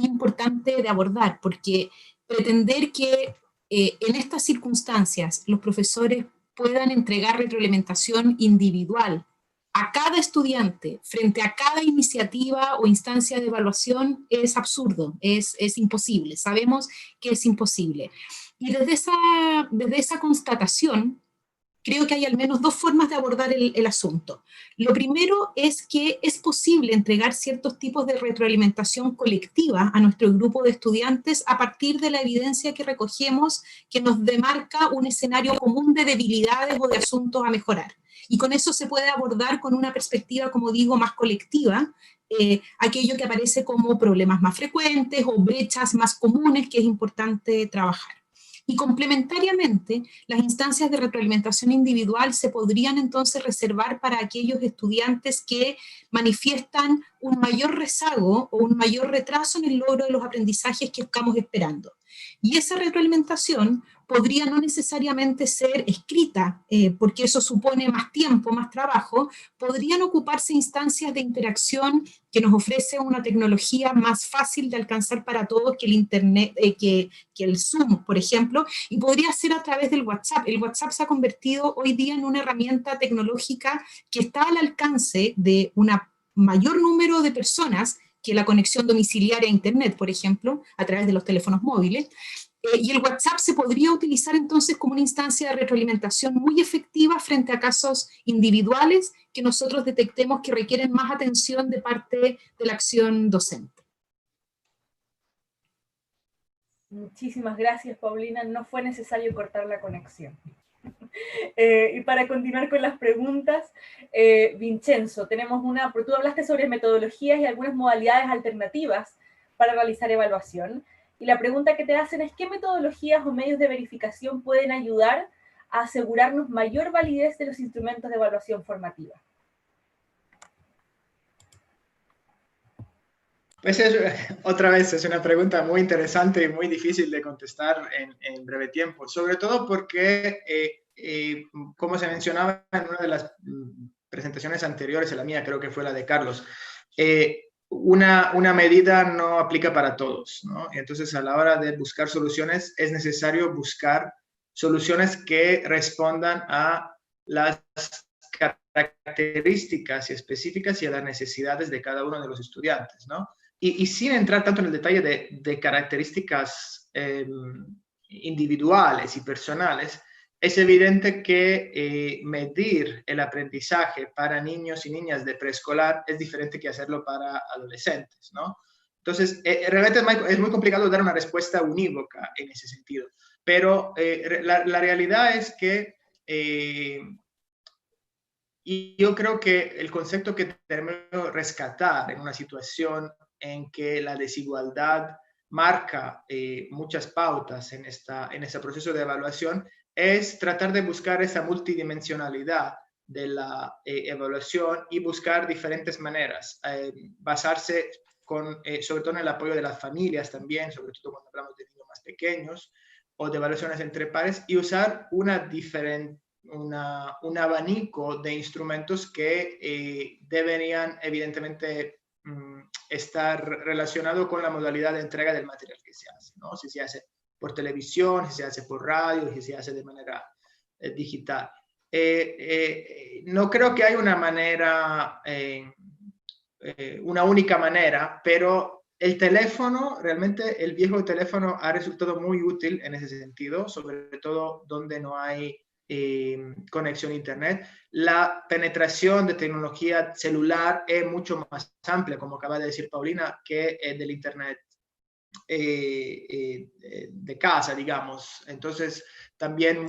C: importante de abordar, porque pretender que en estas circunstancias los profesores puedan entregar retroalimentación individual a cada estudiante frente a cada iniciativa o instancia de evaluación es absurdo, es imposible, sabemos que es imposible. Y desde esa constatación, creo que hay al menos dos formas de abordar el asunto. Lo primero es que es posible entregar ciertos tipos de retroalimentación colectiva a nuestro grupo de estudiantes a partir de la evidencia que recogemos que nos demarca un escenario común de debilidades o de asuntos a mejorar. Y con eso se puede abordar con una perspectiva, como digo, más colectiva, aquello que aparece como problemas más frecuentes o brechas más comunes que es importante trabajar. Y complementariamente, las instancias de retroalimentación individual se podrían entonces reservar para aquellos estudiantes que manifiestan un mayor rezago o un mayor retraso en el logro de los aprendizajes que estamos esperando. Y esa retroalimentación podría no necesariamente ser escrita, porque eso supone más tiempo, más trabajo. Podrían ocuparse instancias de interacción que nos ofrece una tecnología más fácil de alcanzar para todos que el Internet, que el Zoom, por ejemplo, y podría ser a través del WhatsApp. El WhatsApp se ha convertido hoy día en una herramienta tecnológica que está al alcance de un mayor número de personas que la conexión domiciliaria a Internet, por ejemplo, a través de los teléfonos móviles. Y el WhatsApp se podría utilizar entonces como una instancia de retroalimentación muy efectiva frente a casos individuales que nosotros detectemos que requieren más atención de parte de la acción docente.
A: Muchísimas gracias, Paulina. No fue necesario cortar la conexión. Y para continuar con las preguntas, Vincenzo, tenemos una, porque tú hablaste sobre metodologías y algunas modalidades alternativas para realizar evaluación, y la pregunta que te hacen es ¿qué metodologías o medios de verificación pueden ayudar a asegurarnos mayor validez de los instrumentos de evaluación formativa?
D: Pues otra vez es una pregunta muy interesante y muy difícil de contestar en breve tiempo, sobre todo porque, como se mencionaba en una de las presentaciones anteriores, a la mía creo que fue la de Carlos, una medida no aplica para todos, ¿no? Y entonces a la hora de buscar soluciones es necesario buscar soluciones que respondan a las características específicas y a las necesidades de cada uno de los estudiantes, ¿no? Y sin entrar tanto en el detalle de características individuales y personales, es evidente que medir el aprendizaje para niños y niñas de preescolar es diferente que hacerlo para adolescentes, ¿no? Entonces, realmente es muy complicado dar una respuesta unívoca en ese sentido, pero la realidad es que y yo creo que el concepto que tenemos rescatar en una situación en que la desigualdad marca muchas pautas en ese proceso de evaluación es tratar de buscar esa multidimensionalidad de la evaluación y buscar diferentes maneras, basarse sobre todo en el apoyo de las familias también, sobre todo cuando hablamos de niños más pequeños, o de evaluaciones entre pares, y usar un abanico de instrumentos que deberían evidentemente estar relacionados con la modalidad de entrega del material que se hace, ¿no? Si se hace por televisión, si se hace por radio, si se hace de manera digital. No creo que haya una manera, una única manera, pero el teléfono, realmente el viejo teléfono ha resultado muy útil en ese sentido, sobre todo donde no hay conexión a Internet. La penetración de tecnología celular es mucho más amplia, como acaba de decir Paulina, que del Internet de casa, digamos. Entonces, también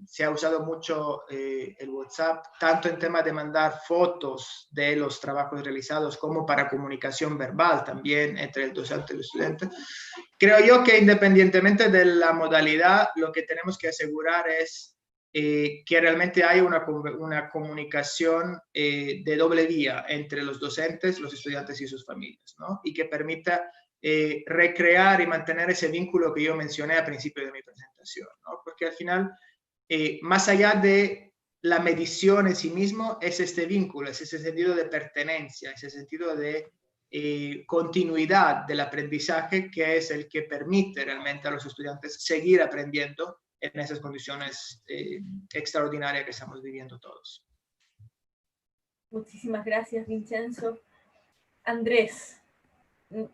D: se ha usado mucho el WhatsApp, tanto en tema de mandar fotos de los trabajos realizados como para comunicación verbal también entre el docente y el estudiante. Creo yo que independientemente de la modalidad, lo que tenemos que asegurar es que realmente haya una comunicación de doble vía entre los docentes, los estudiantes y sus familias, ¿no? Y que permita recrear y mantener ese vínculo que yo mencioné al principio de mi presentación, ¿no? Porque al final, más allá de la medición en sí mismo, es este vínculo, es ese sentido de pertenencia, ese sentido de continuidad del aprendizaje que es el que permite realmente a los estudiantes seguir aprendiendo en esas condiciones extraordinarias que estamos viviendo todos.
A: Muchísimas gracias, Vincenzo. Andrés,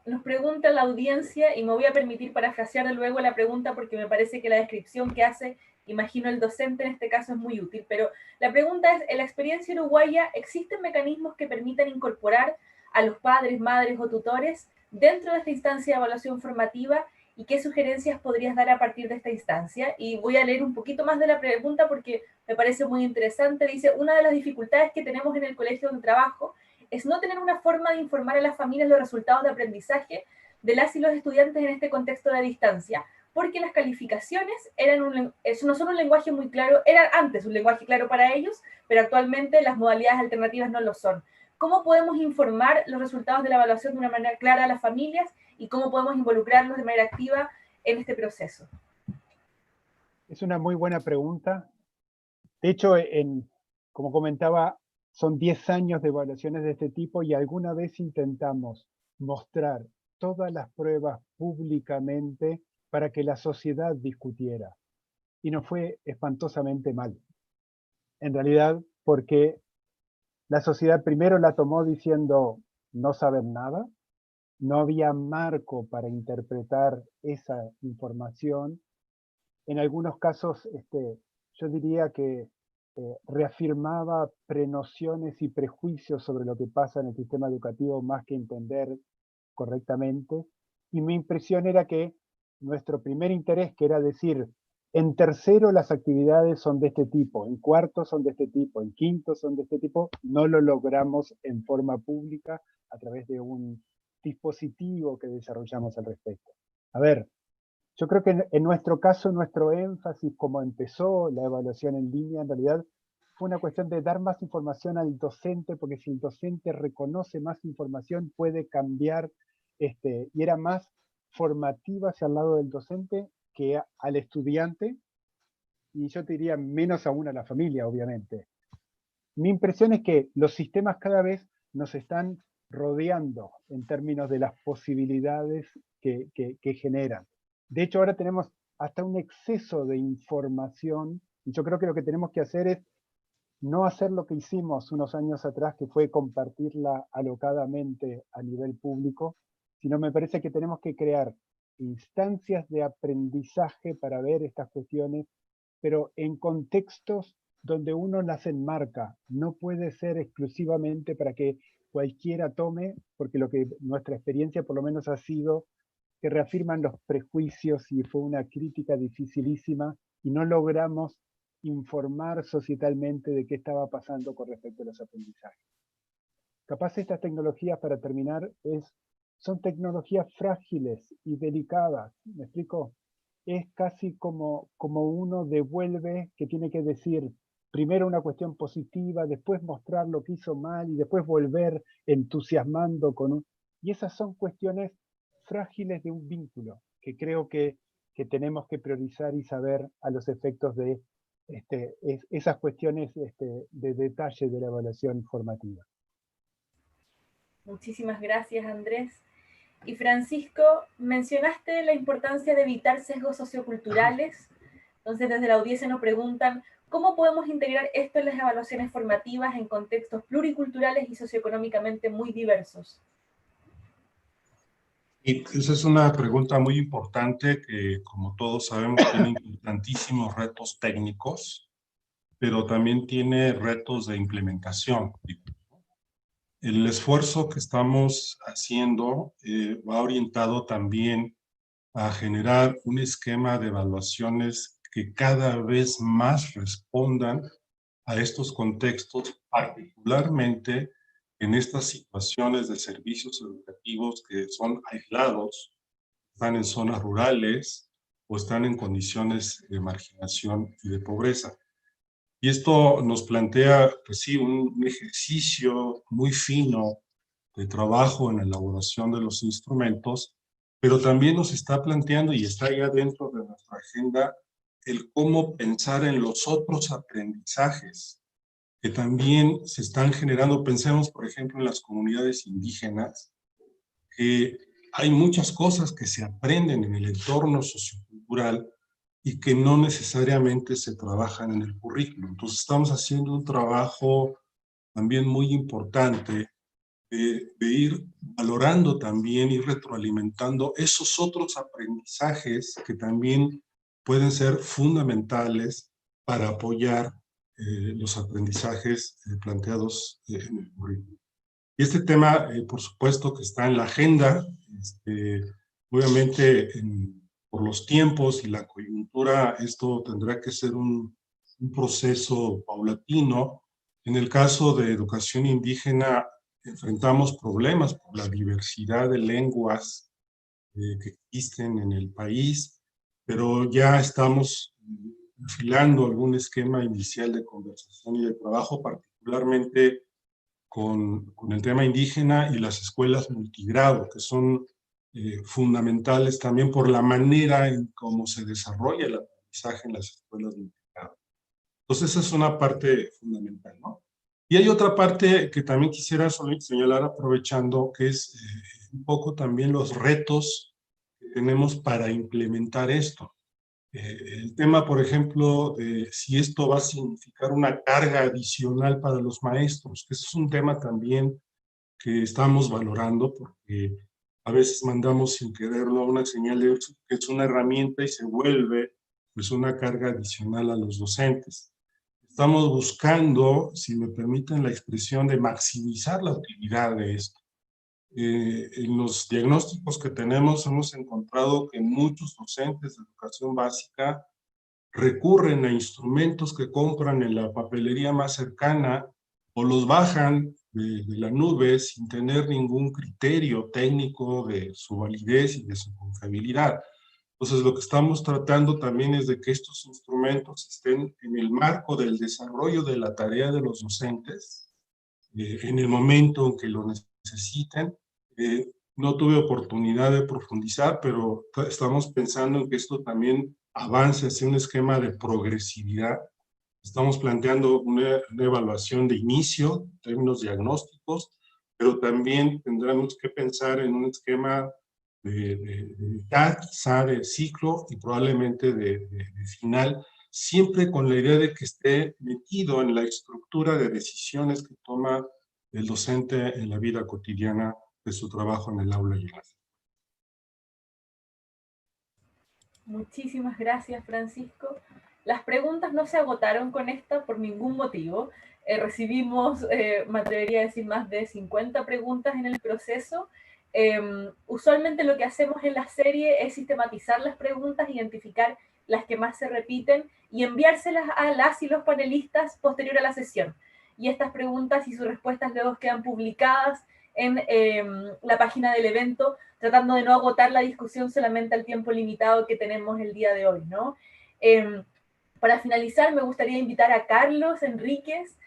A: nos pregunta la audiencia, y me voy a permitir parafrasear de luego la pregunta porque me parece que la descripción que hace, imagino el docente en este caso, es muy útil, pero la pregunta es, en la experiencia uruguaya, ¿existen mecanismos que permitan incorporar a los padres, madres o tutores dentro de esta instancia de evaluación formativa? ¿Y qué sugerencias podrías dar a partir de esta instancia? Y voy a leer un poquito más de la pregunta porque me parece muy interesante. Dice, una de las dificultades que tenemos en el colegio donde trabajo es no tener una forma de informar a las familias los resultados de aprendizaje de las y los estudiantes en este contexto de distancia, porque las calificaciones no son un lenguaje muy claro, eran antes un lenguaje claro para ellos, pero actualmente las modalidades alternativas no lo son. ¿cómo podemos informar los resultados de la evaluación de una manera clara a las familias y cómo podemos involucrarlos de manera activa en este proceso?
E: Es una muy buena pregunta. De hecho, como comentaba, son 10 años de evaluaciones de este tipo y alguna vez intentamos mostrar todas las pruebas públicamente para que la sociedad discutiera. Y nos fue espantosamente mal. En realidad, porque la sociedad primero la tomó diciendo no saben nada, no había marco para interpretar esa información. En algunos casos, yo diría que reafirmaba prenociones y prejuicios sobre lo que pasa en el sistema educativo más que entender correctamente. Y mi impresión era que nuestro primer interés, que era decir, en tercero las actividades son de este tipo, en cuarto son de este tipo, en quinto son de este tipo, no lo logramos en forma pública a través de un dispositivo que desarrollamos al respecto. A ver, yo creo que en nuestro caso, nuestro énfasis, como empezó la evaluación en línea, en realidad fue una cuestión de dar más información al docente, porque si el docente reconoce más información, puede cambiar, y era más formativa hacia el lado del docente que al estudiante, y yo te diría menos aún a la familia, obviamente. Mi impresión es que los sistemas cada vez nos están rodeando en términos de las posibilidades que generan. De hecho, ahora tenemos hasta un exceso de información, y yo creo que lo que tenemos que hacer es no hacer lo que hicimos unos años atrás, que fue compartirla alocadamente a nivel público, sino me parece que tenemos que crear instancias de aprendizaje para ver estas cuestiones, pero en contextos donde uno las enmarca. No puede ser exclusivamente para que cualquiera tome, porque lo que nuestra experiencia por lo menos ha sido que reafirman los prejuicios y fue una crítica dificilísima y no logramos informar societalmente de qué estaba pasando con respecto a los aprendizajes. Capaz estas tecnologías, para terminar, son tecnologías frágiles y delicadas. ¿Me explico? Es casi como uno devuelve, que tiene que decir primero una cuestión positiva, después mostrar lo que hizo mal y después volver entusiasmando con un... Y esas son cuestiones frágiles de un vínculo que creo que tenemos que priorizar y saber a los efectos de esas cuestiones de detalle de la evaluación formativa.
A: Muchísimas gracias, Andrés. Y Francisco, mencionaste la importancia de evitar sesgos socioculturales. Entonces, desde la audiencia nos preguntan, ¿cómo podemos integrar esto en las evaluaciones formativas en contextos pluriculturales y socioeconómicamente muy diversos?
F: Y esa es una pregunta muy importante que, como todos sabemos, tiene importantísimos retos técnicos, pero también tiene retos de implementación. El esfuerzo que estamos haciendo va orientado también a generar un esquema de evaluaciones que cada vez más respondan a estos contextos, particularmente en estas situaciones de servicios educativos que son aislados, están en zonas rurales o están en condiciones de marginación y de pobreza. Y esto nos plantea, pues sí, un ejercicio muy fino de trabajo en la elaboración de los instrumentos, pero también nos está planteando, y está ya dentro de nuestra agenda, el cómo pensar en los otros aprendizajes que también se están generando. Pensemos, por ejemplo, en las comunidades indígenas, que hay muchas cosas que se aprenden en el entorno sociocultural y que no necesariamente se trabajan en el currículo. Entonces estamos haciendo un trabajo también muy importante de ir valorando también y retroalimentando esos otros aprendizajes que también pueden ser fundamentales para apoyar los aprendizajes planteados en el currículo. Y este tema, por supuesto, que está en la agenda, obviamente por los tiempos y la coyuntura, esto tendrá que ser un proceso paulatino. En el caso de educación indígena, enfrentamos problemas por la diversidad de lenguas que existen en el país, pero ya estamos afilando algún esquema inicial de conversación y de trabajo, particularmente con el tema indígena y las escuelas multigrado, que son fundamentales también por la manera en cómo se desarrolla el aprendizaje en las escuelas multigrado. Entonces esa es una parte fundamental, ¿no? Y hay otra parte que también quisiera señalar aprovechando, que es un poco también los retos que tenemos para implementar esto. El tema, por ejemplo, de si esto va a significar una carga adicional para los maestros, que ese es un tema también que estamos valorando, porque a veces mandamos sin quererlo una señal de que es una herramienta y se vuelve pues una carga adicional a los docentes. Estamos buscando, si me permiten la expresión, de maximizar la utilidad de esto. En los diagnósticos que tenemos hemos encontrado que muchos docentes de educación básica recurren a instrumentos que compran en la papelería más cercana o los bajan de la nube sin tener ningún criterio técnico de su validez y de su confiabilidad. Entonces, lo que estamos tratando también es de que estos instrumentos estén en el marco del desarrollo de la tarea de los docentes, en el momento en que lo necesiten. No tuve oportunidad de profundizar, pero estamos pensando en que esto también avance hacia un esquema de progresividad. Estamos planteando una evaluación de inicio, en términos diagnósticos, pero también tendremos que pensar en un esquema de mitad, quizá de ciclo y probablemente de final, siempre con la idea de que esté metido en la estructura de decisiones que toma el docente en la vida cotidiana de su trabajo en el aula y en la escuela.
A: Muchísimas gracias, Francisco. Las preguntas no se agotaron con esta por ningún motivo. Recibimos, me atrevería a decir, más de 50 preguntas en el proceso. Usualmente lo que hacemos en la serie es sistematizar las preguntas, identificar las que más se repiten y enviárselas a las y los panelistas posterior a la sesión. Y estas preguntas y sus respuestas luego quedan publicadas en la página del evento, tratando de no agotar la discusión solamente al tiempo limitado que tenemos el día de hoy, ¿no? Para finalizar, me gustaría invitar a Carlos Enríquez,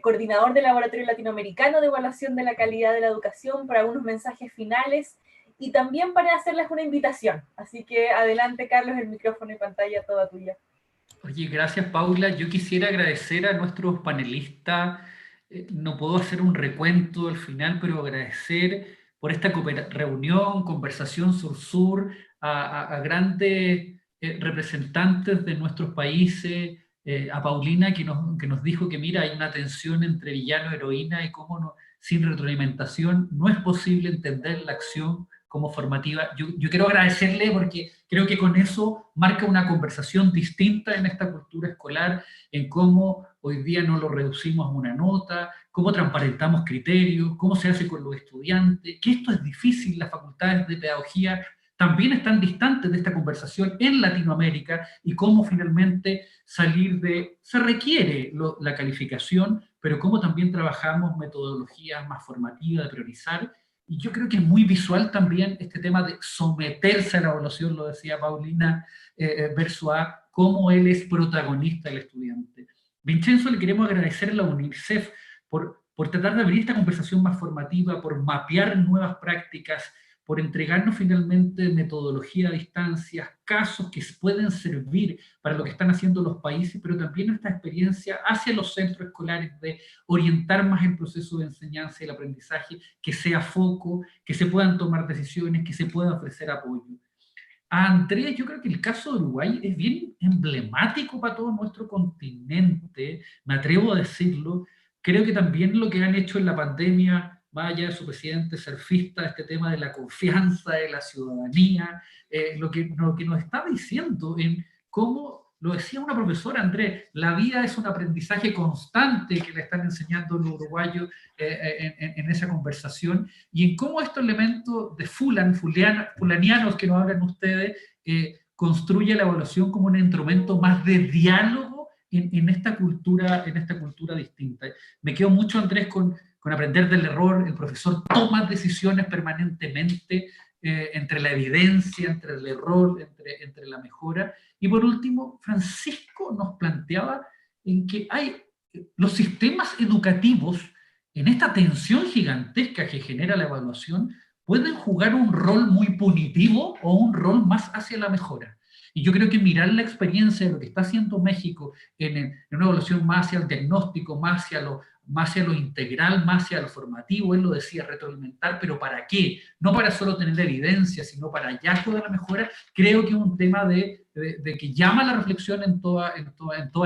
A: coordinador del Laboratorio Latinoamericano de Evaluación de la Calidad de la Educación, para unos mensajes finales y también para hacerles una invitación. Así que adelante, Carlos, el micrófono y pantalla toda tuya.
B: Oye, gracias, Paula. Yo quisiera agradecer a nuestros panelistas. No puedo hacer un recuento al final, pero agradecer por esta reunión, conversación sur-sur, a grandes representantes de nuestros países, a Paulina que nos dijo que mira, hay una tensión entre villano y heroína y cómo no, sin retroalimentación no es posible entender la acción como formativa. Yo quiero agradecerle porque creo que con eso marca una conversación distinta en esta cultura escolar, en cómo hoy día no lo reducimos a una nota, cómo transparentamos criterios, cómo se hace con los estudiantes, que esto es difícil, las facultades de pedagogía también están distantes de esta conversación en Latinoamérica y cómo finalmente salir de, se requiere la calificación, pero cómo también trabajamos metodologías más formativas de priorizar. Y yo creo que es muy visual también este tema de someterse a la evaluación, lo decía Paulina, versus a cómo él es protagonista del estudiante. Vincenzo, le queremos agradecer a la UNICEF por tratar de abrir esta conversación más formativa, por mapear nuevas prácticas, por entregarnos finalmente metodología a distancia, casos que pueden servir para lo que están haciendo los países, pero también nuestra experiencia hacia los centros escolares de orientar más el proceso de enseñanza y el aprendizaje, que sea foco, que se puedan tomar decisiones, que se pueda ofrecer apoyo. A Andrea, yo creo que el caso de Uruguay es bien emblemático para todo nuestro continente, me atrevo a decirlo. Creo que también lo que han hecho en la pandemia, más allá de su presidente surfista, este tema de la confianza de la ciudadanía, lo que nos está diciendo en cómo, lo decía una profesora, Andrés, la vida es un aprendizaje constante que le están enseñando los uruguayos en esa conversación, y en cómo estos elementos de fulanianos que nos hablan ustedes, construye la evaluación como un instrumento más de diálogo en esta cultura distinta. Me quedo mucho, Andrés, con aprender del error. El profesor toma decisiones permanentemente entre la evidencia, entre el error, entre la mejora. Y por último, Francisco nos planteaba en que hay los sistemas educativos en esta tensión gigantesca que genera la evaluación, pueden jugar un rol muy punitivo o un rol más hacia la mejora. Y yo creo que mirar la experiencia de lo que está haciendo México en una evaluación más hacia el diagnóstico, más hacia lo integral, más hacia lo formativo, él lo decía, retroalimentar, pero ¿para qué? No para solo tener evidencia, sino para hallazgo de la mejora, creo que es un tema de que llama a la reflexión en toda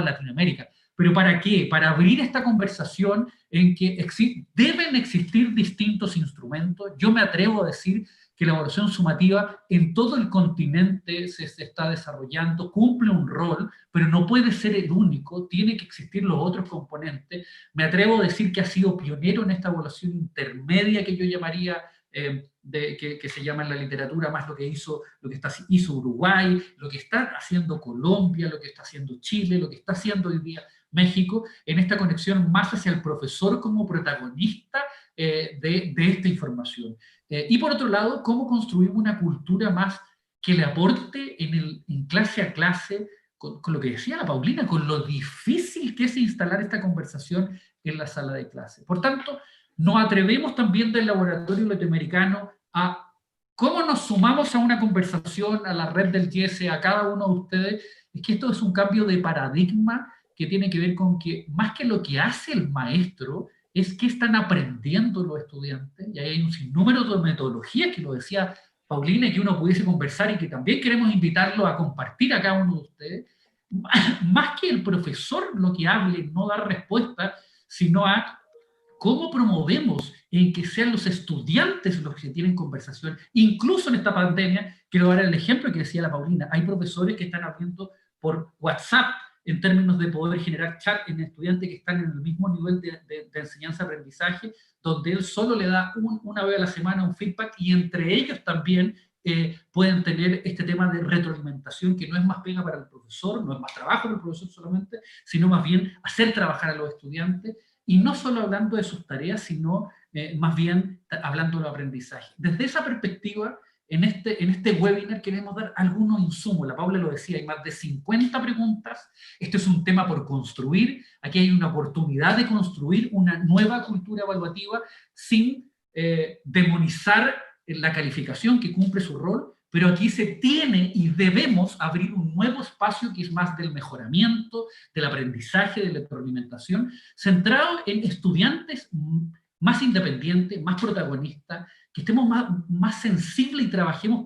B: Latinoamérica. ¿Pero para qué? Para abrir esta conversación en que deben existir distintos instrumentos. Yo me atrevo a decir que la evaluación sumativa en todo el continente se está desarrollando, cumple un rol, pero no puede ser el único, tiene que existir los otros componentes. Me atrevo a decir que ha sido pionero en esta evaluación intermedia que yo llamaría, que se llama en la literatura más lo que hizo Uruguay, lo que está haciendo Colombia, lo que está haciendo Chile, lo que está haciendo hoy día México, en esta conexión más hacia el profesor como protagonista de esta información. Y por otro lado, cómo construir una cultura más que le aporte en clase a clase, con lo que decía la Paulina, con lo difícil que es instalar esta conversación en la sala de clase. Por tanto, nos atrevemos también del laboratorio latinoamericano a cómo nos sumamos a una conversación, a la red del YESE, a cada uno de ustedes. Es que esto es un cambio de paradigma que tiene que ver con que, más que lo que hace el maestro, es que están aprendiendo los estudiantes, y hay un sinnúmero de metodologías, que lo decía Paulina, y que uno pudiese conversar y que también queremos invitarlo a compartir a cada uno de ustedes. Más que el profesor lo que hable, no dar respuesta, sino a cómo promovemos en que sean los estudiantes los que tienen conversación. Incluso en esta pandemia, quiero dar el ejemplo que decía la Paulina, hay profesores que están abriendo por WhatsApp en términos de poder generar chat en estudiantes que están en el mismo nivel de enseñanza-aprendizaje, donde él solo le da una vez a la semana un feedback, y entre ellos también pueden tener este tema de retroalimentación, que no es más pega para el profesor, no es más trabajo para el profesor solamente, sino más bien hacer trabajar a los estudiantes, y no solo hablando de sus tareas, sino más bien hablando del aprendizaje. Desde esa perspectiva, en este webinar queremos dar algunos insumos. La Paula lo decía, hay más de 50 preguntas. Este es un tema por construir. Aquí hay una oportunidad de construir una nueva cultura evaluativa sin demonizar la calificación, que cumple su rol, pero aquí se tiene y debemos abrir un nuevo espacio que es más del mejoramiento, del aprendizaje, de la retroalimentación, centrado en estudiantes más independientes, más protagonistas, que estemos más sensibles y trabajemos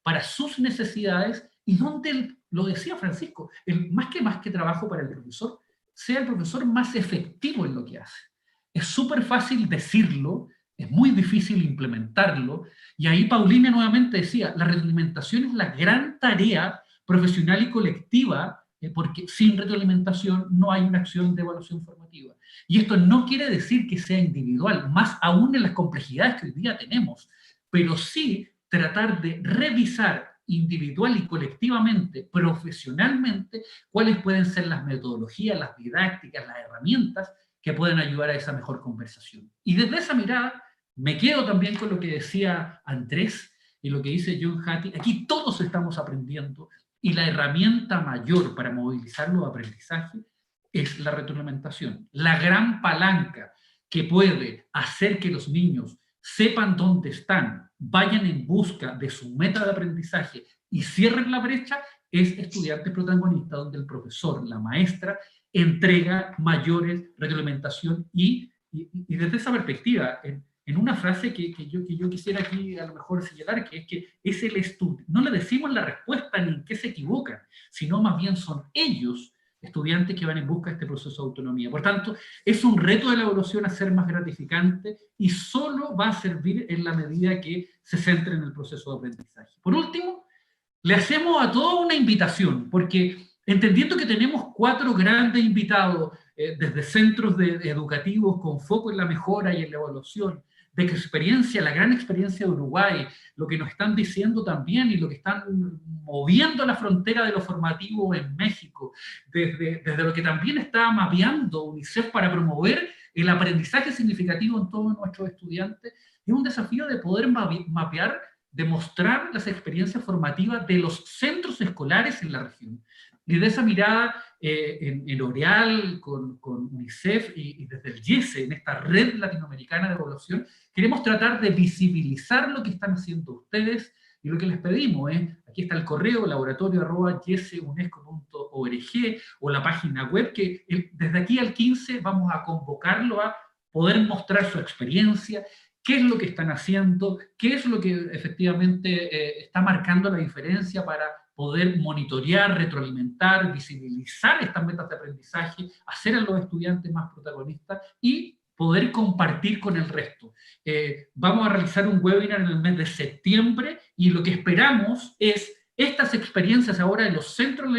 B: para sus necesidades, y donde, lo decía Francisco, más que trabajo para el profesor, sea el profesor más efectivo en lo que hace. Es súper fácil decirlo, es muy difícil implementarlo, y ahí Paulina nuevamente decía, la retroalimentación es la gran tarea profesional y colectiva, porque sin retroalimentación no hay una acción de evaluación formativa. Y esto no quiere decir que sea individual, más aún en las complejidades que hoy día tenemos, pero sí tratar de revisar individual y colectivamente, profesionalmente, cuáles pueden ser las metodologías, las didácticas, las herramientas que pueden ayudar a esa mejor conversación. Y desde esa mirada, me quedo también con lo que decía Andrés y lo que dice John Hattie. Aquí todos estamos aprendiendo, y la herramienta mayor para movilizar los aprendizajes es la retroalimentación. La gran palanca que puede hacer que los niños sepan dónde están, vayan en busca de su meta de aprendizaje y cierren la brecha, es estudiantes protagonistas, donde el profesor, la maestra, entrega mayores retroalimentación, y desde esa perspectiva, en una frase que yo quisiera aquí a lo mejor señalar, que es el estudio. No le decimos la respuesta ni en qué se equivocan, sino más bien son ellos, estudiantes, que van en busca de este proceso de autonomía. Por tanto, es un reto de la evaluación a ser más gratificante, y solo va a servir en la medida que se centre en el proceso de aprendizaje. Por último, le hacemos a todos una invitación, porque entendiendo que tenemos 4 grandes invitados, desde centros educativos con foco en la mejora y en la evaluación, de experiencia, la gran experiencia de Uruguay, lo que nos están diciendo también y lo que están moviendo la frontera de lo formativo en México, desde lo que también está mapeando UNICEF para promover el aprendizaje significativo en todos nuestros estudiantes, es un desafío de poder mapear demostrar las experiencias formativas de los centros escolares en la región. Y de esa mirada, en Oreal, con UNICEF y desde el YESE, en esta red latinoamericana de evaluación, queremos tratar de visibilizar lo que están haciendo ustedes, y lo que les pedimos es, aquí está el correo, laboratorio@yeseunesco.org, o la página web, que desde aquí al 15 vamos a convocarlo a poder mostrar su experiencia, qué es lo que están haciendo, qué es lo que efectivamente está marcando la diferencia para poder monitorear, retroalimentar, visibilizar estas metas de aprendizaje, hacer a los estudiantes más protagonistas y poder compartir con el resto. Vamos a realizar un webinar en el mes de septiembre y lo que esperamos es estas experiencias ahora en los centros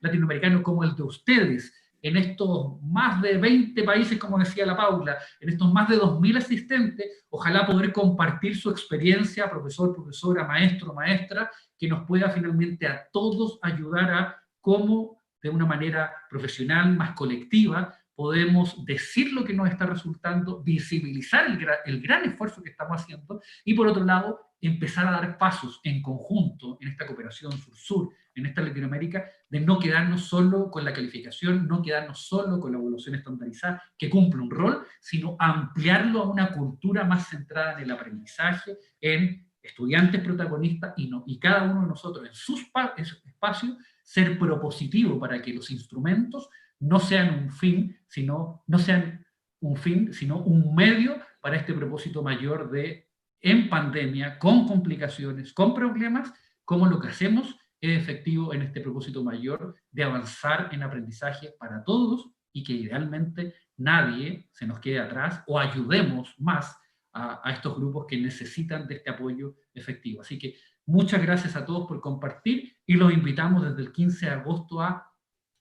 B: latinoamericanos como el de ustedes, en estos más de 20 países, como decía la Paula, en estos más de 2.000 asistentes, ojalá poder compartir su experiencia, profesor, profesora, maestro, maestra, que nos pueda finalmente a todos ayudar a cómo, de una manera profesional, más colectiva, podemos decir lo que nos está resultando, visibilizar el gran esfuerzo que estamos haciendo, y por otro lado, empezar a dar pasos en conjunto en esta cooperación sur-sur, en esta Latinoamérica, de no quedarnos solo con la calificación, no quedarnos solo con la evaluación estandarizada, que cumple un rol, sino ampliarlo a una cultura más centrada en el aprendizaje, en estudiantes protagonistas, y cada uno de nosotros en sus espacios, ser propositivo para que los instrumentos no sean un fin, sino un medio para este propósito mayor de, en pandemia, con complicaciones, con problemas, cómo lo que hacemos es efectivo en este propósito mayor de avanzar en aprendizaje para todos, y que idealmente nadie se nos quede atrás, o ayudemos más a estos grupos que necesitan de este apoyo efectivo. Así que muchas gracias a todos por compartir, y los invitamos desde el 15 de agosto a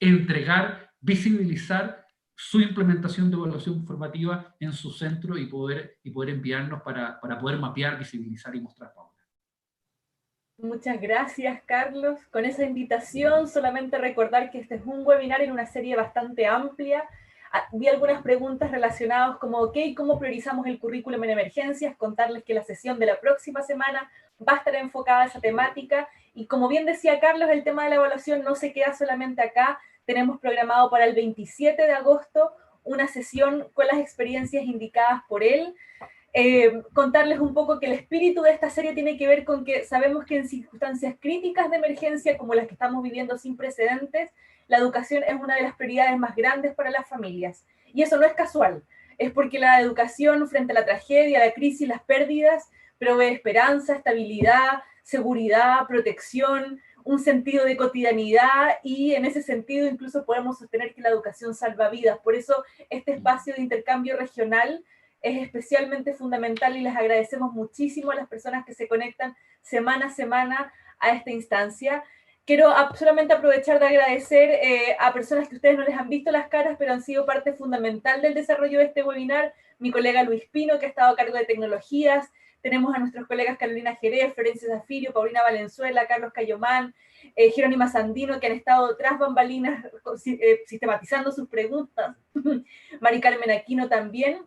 B: entregar, visibilizar su implementación de evaluación formativa en su centro, y poder enviarnos para poder mapear, visibilizar y mostrar, Paula.
A: Muchas gracias, Carlos. Con esa invitación, solamente recordar que este es un webinar en una serie bastante amplia. Vi algunas preguntas relacionadas como, ok, ¿cómo priorizamos el currículum en emergencias? Contarles que la sesión de la próxima semana va a estar enfocada a esa temática, y como bien decía Carlos, el tema de la evaluación no se queda solamente acá. Tenemos programado para el 27 de agosto una sesión con las experiencias indicadas por él. Contarles un poco que el espíritu de esta serie tiene que ver con que sabemos que en circunstancias críticas de emergencia como las que estamos viviendo sin precedentes, la educación es una de las prioridades más grandes para las familias. Y eso no es casual, es porque la educación frente a la tragedia, la crisis, las pérdidas, provee esperanza, estabilidad, seguridad, protección, un sentido de cotidianidad, y en ese sentido incluso podemos sostener que la educación salva vidas. Por eso este espacio de intercambio regional es especialmente fundamental, y les agradecemos muchísimo a las personas que se conectan semana a semana a esta instancia. Quiero solamente aprovechar de agradecer a personas que ustedes no les han visto las caras, pero han sido parte fundamental del desarrollo de este webinar. Mi colega Luis Pino, que ha estado a cargo de tecnologías. Tenemos a nuestros colegas Carolina Jerez, Florencia Zafirio, Paulina Valenzuela, Carlos Cayomán, Jerónima Sandino, que han estado tras bambalinas sistematizando sus preguntas. Mari Carmen Aquino también.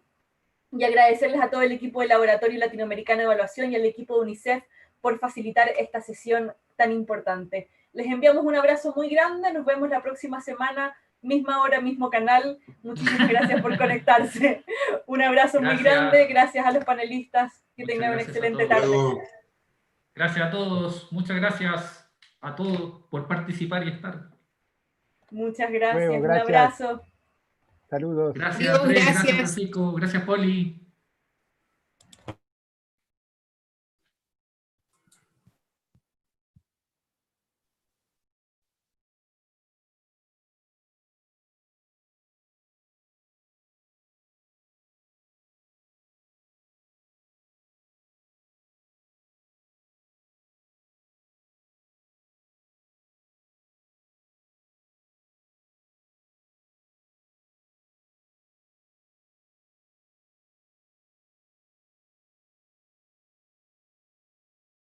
A: Y agradecerles a todo el equipo del Laboratorio Latinoamericano de Evaluación y al equipo de UNICEF por facilitar esta sesión tan importante. Les enviamos un abrazo muy grande, nos vemos la próxima semana, misma hora, mismo canal. Muchísimas gracias por conectarse. Un abrazo muy grande, gracias a los panelistas, que tengan una excelente tarde.
B: Gracias a todos, muchas gracias a todos por participar y estar.
A: Muchas gracias,
E: Bueno,
A: un abrazo.
E: Saludos.
B: Gracias, Andrés, gracias Francisco, gracias Poli.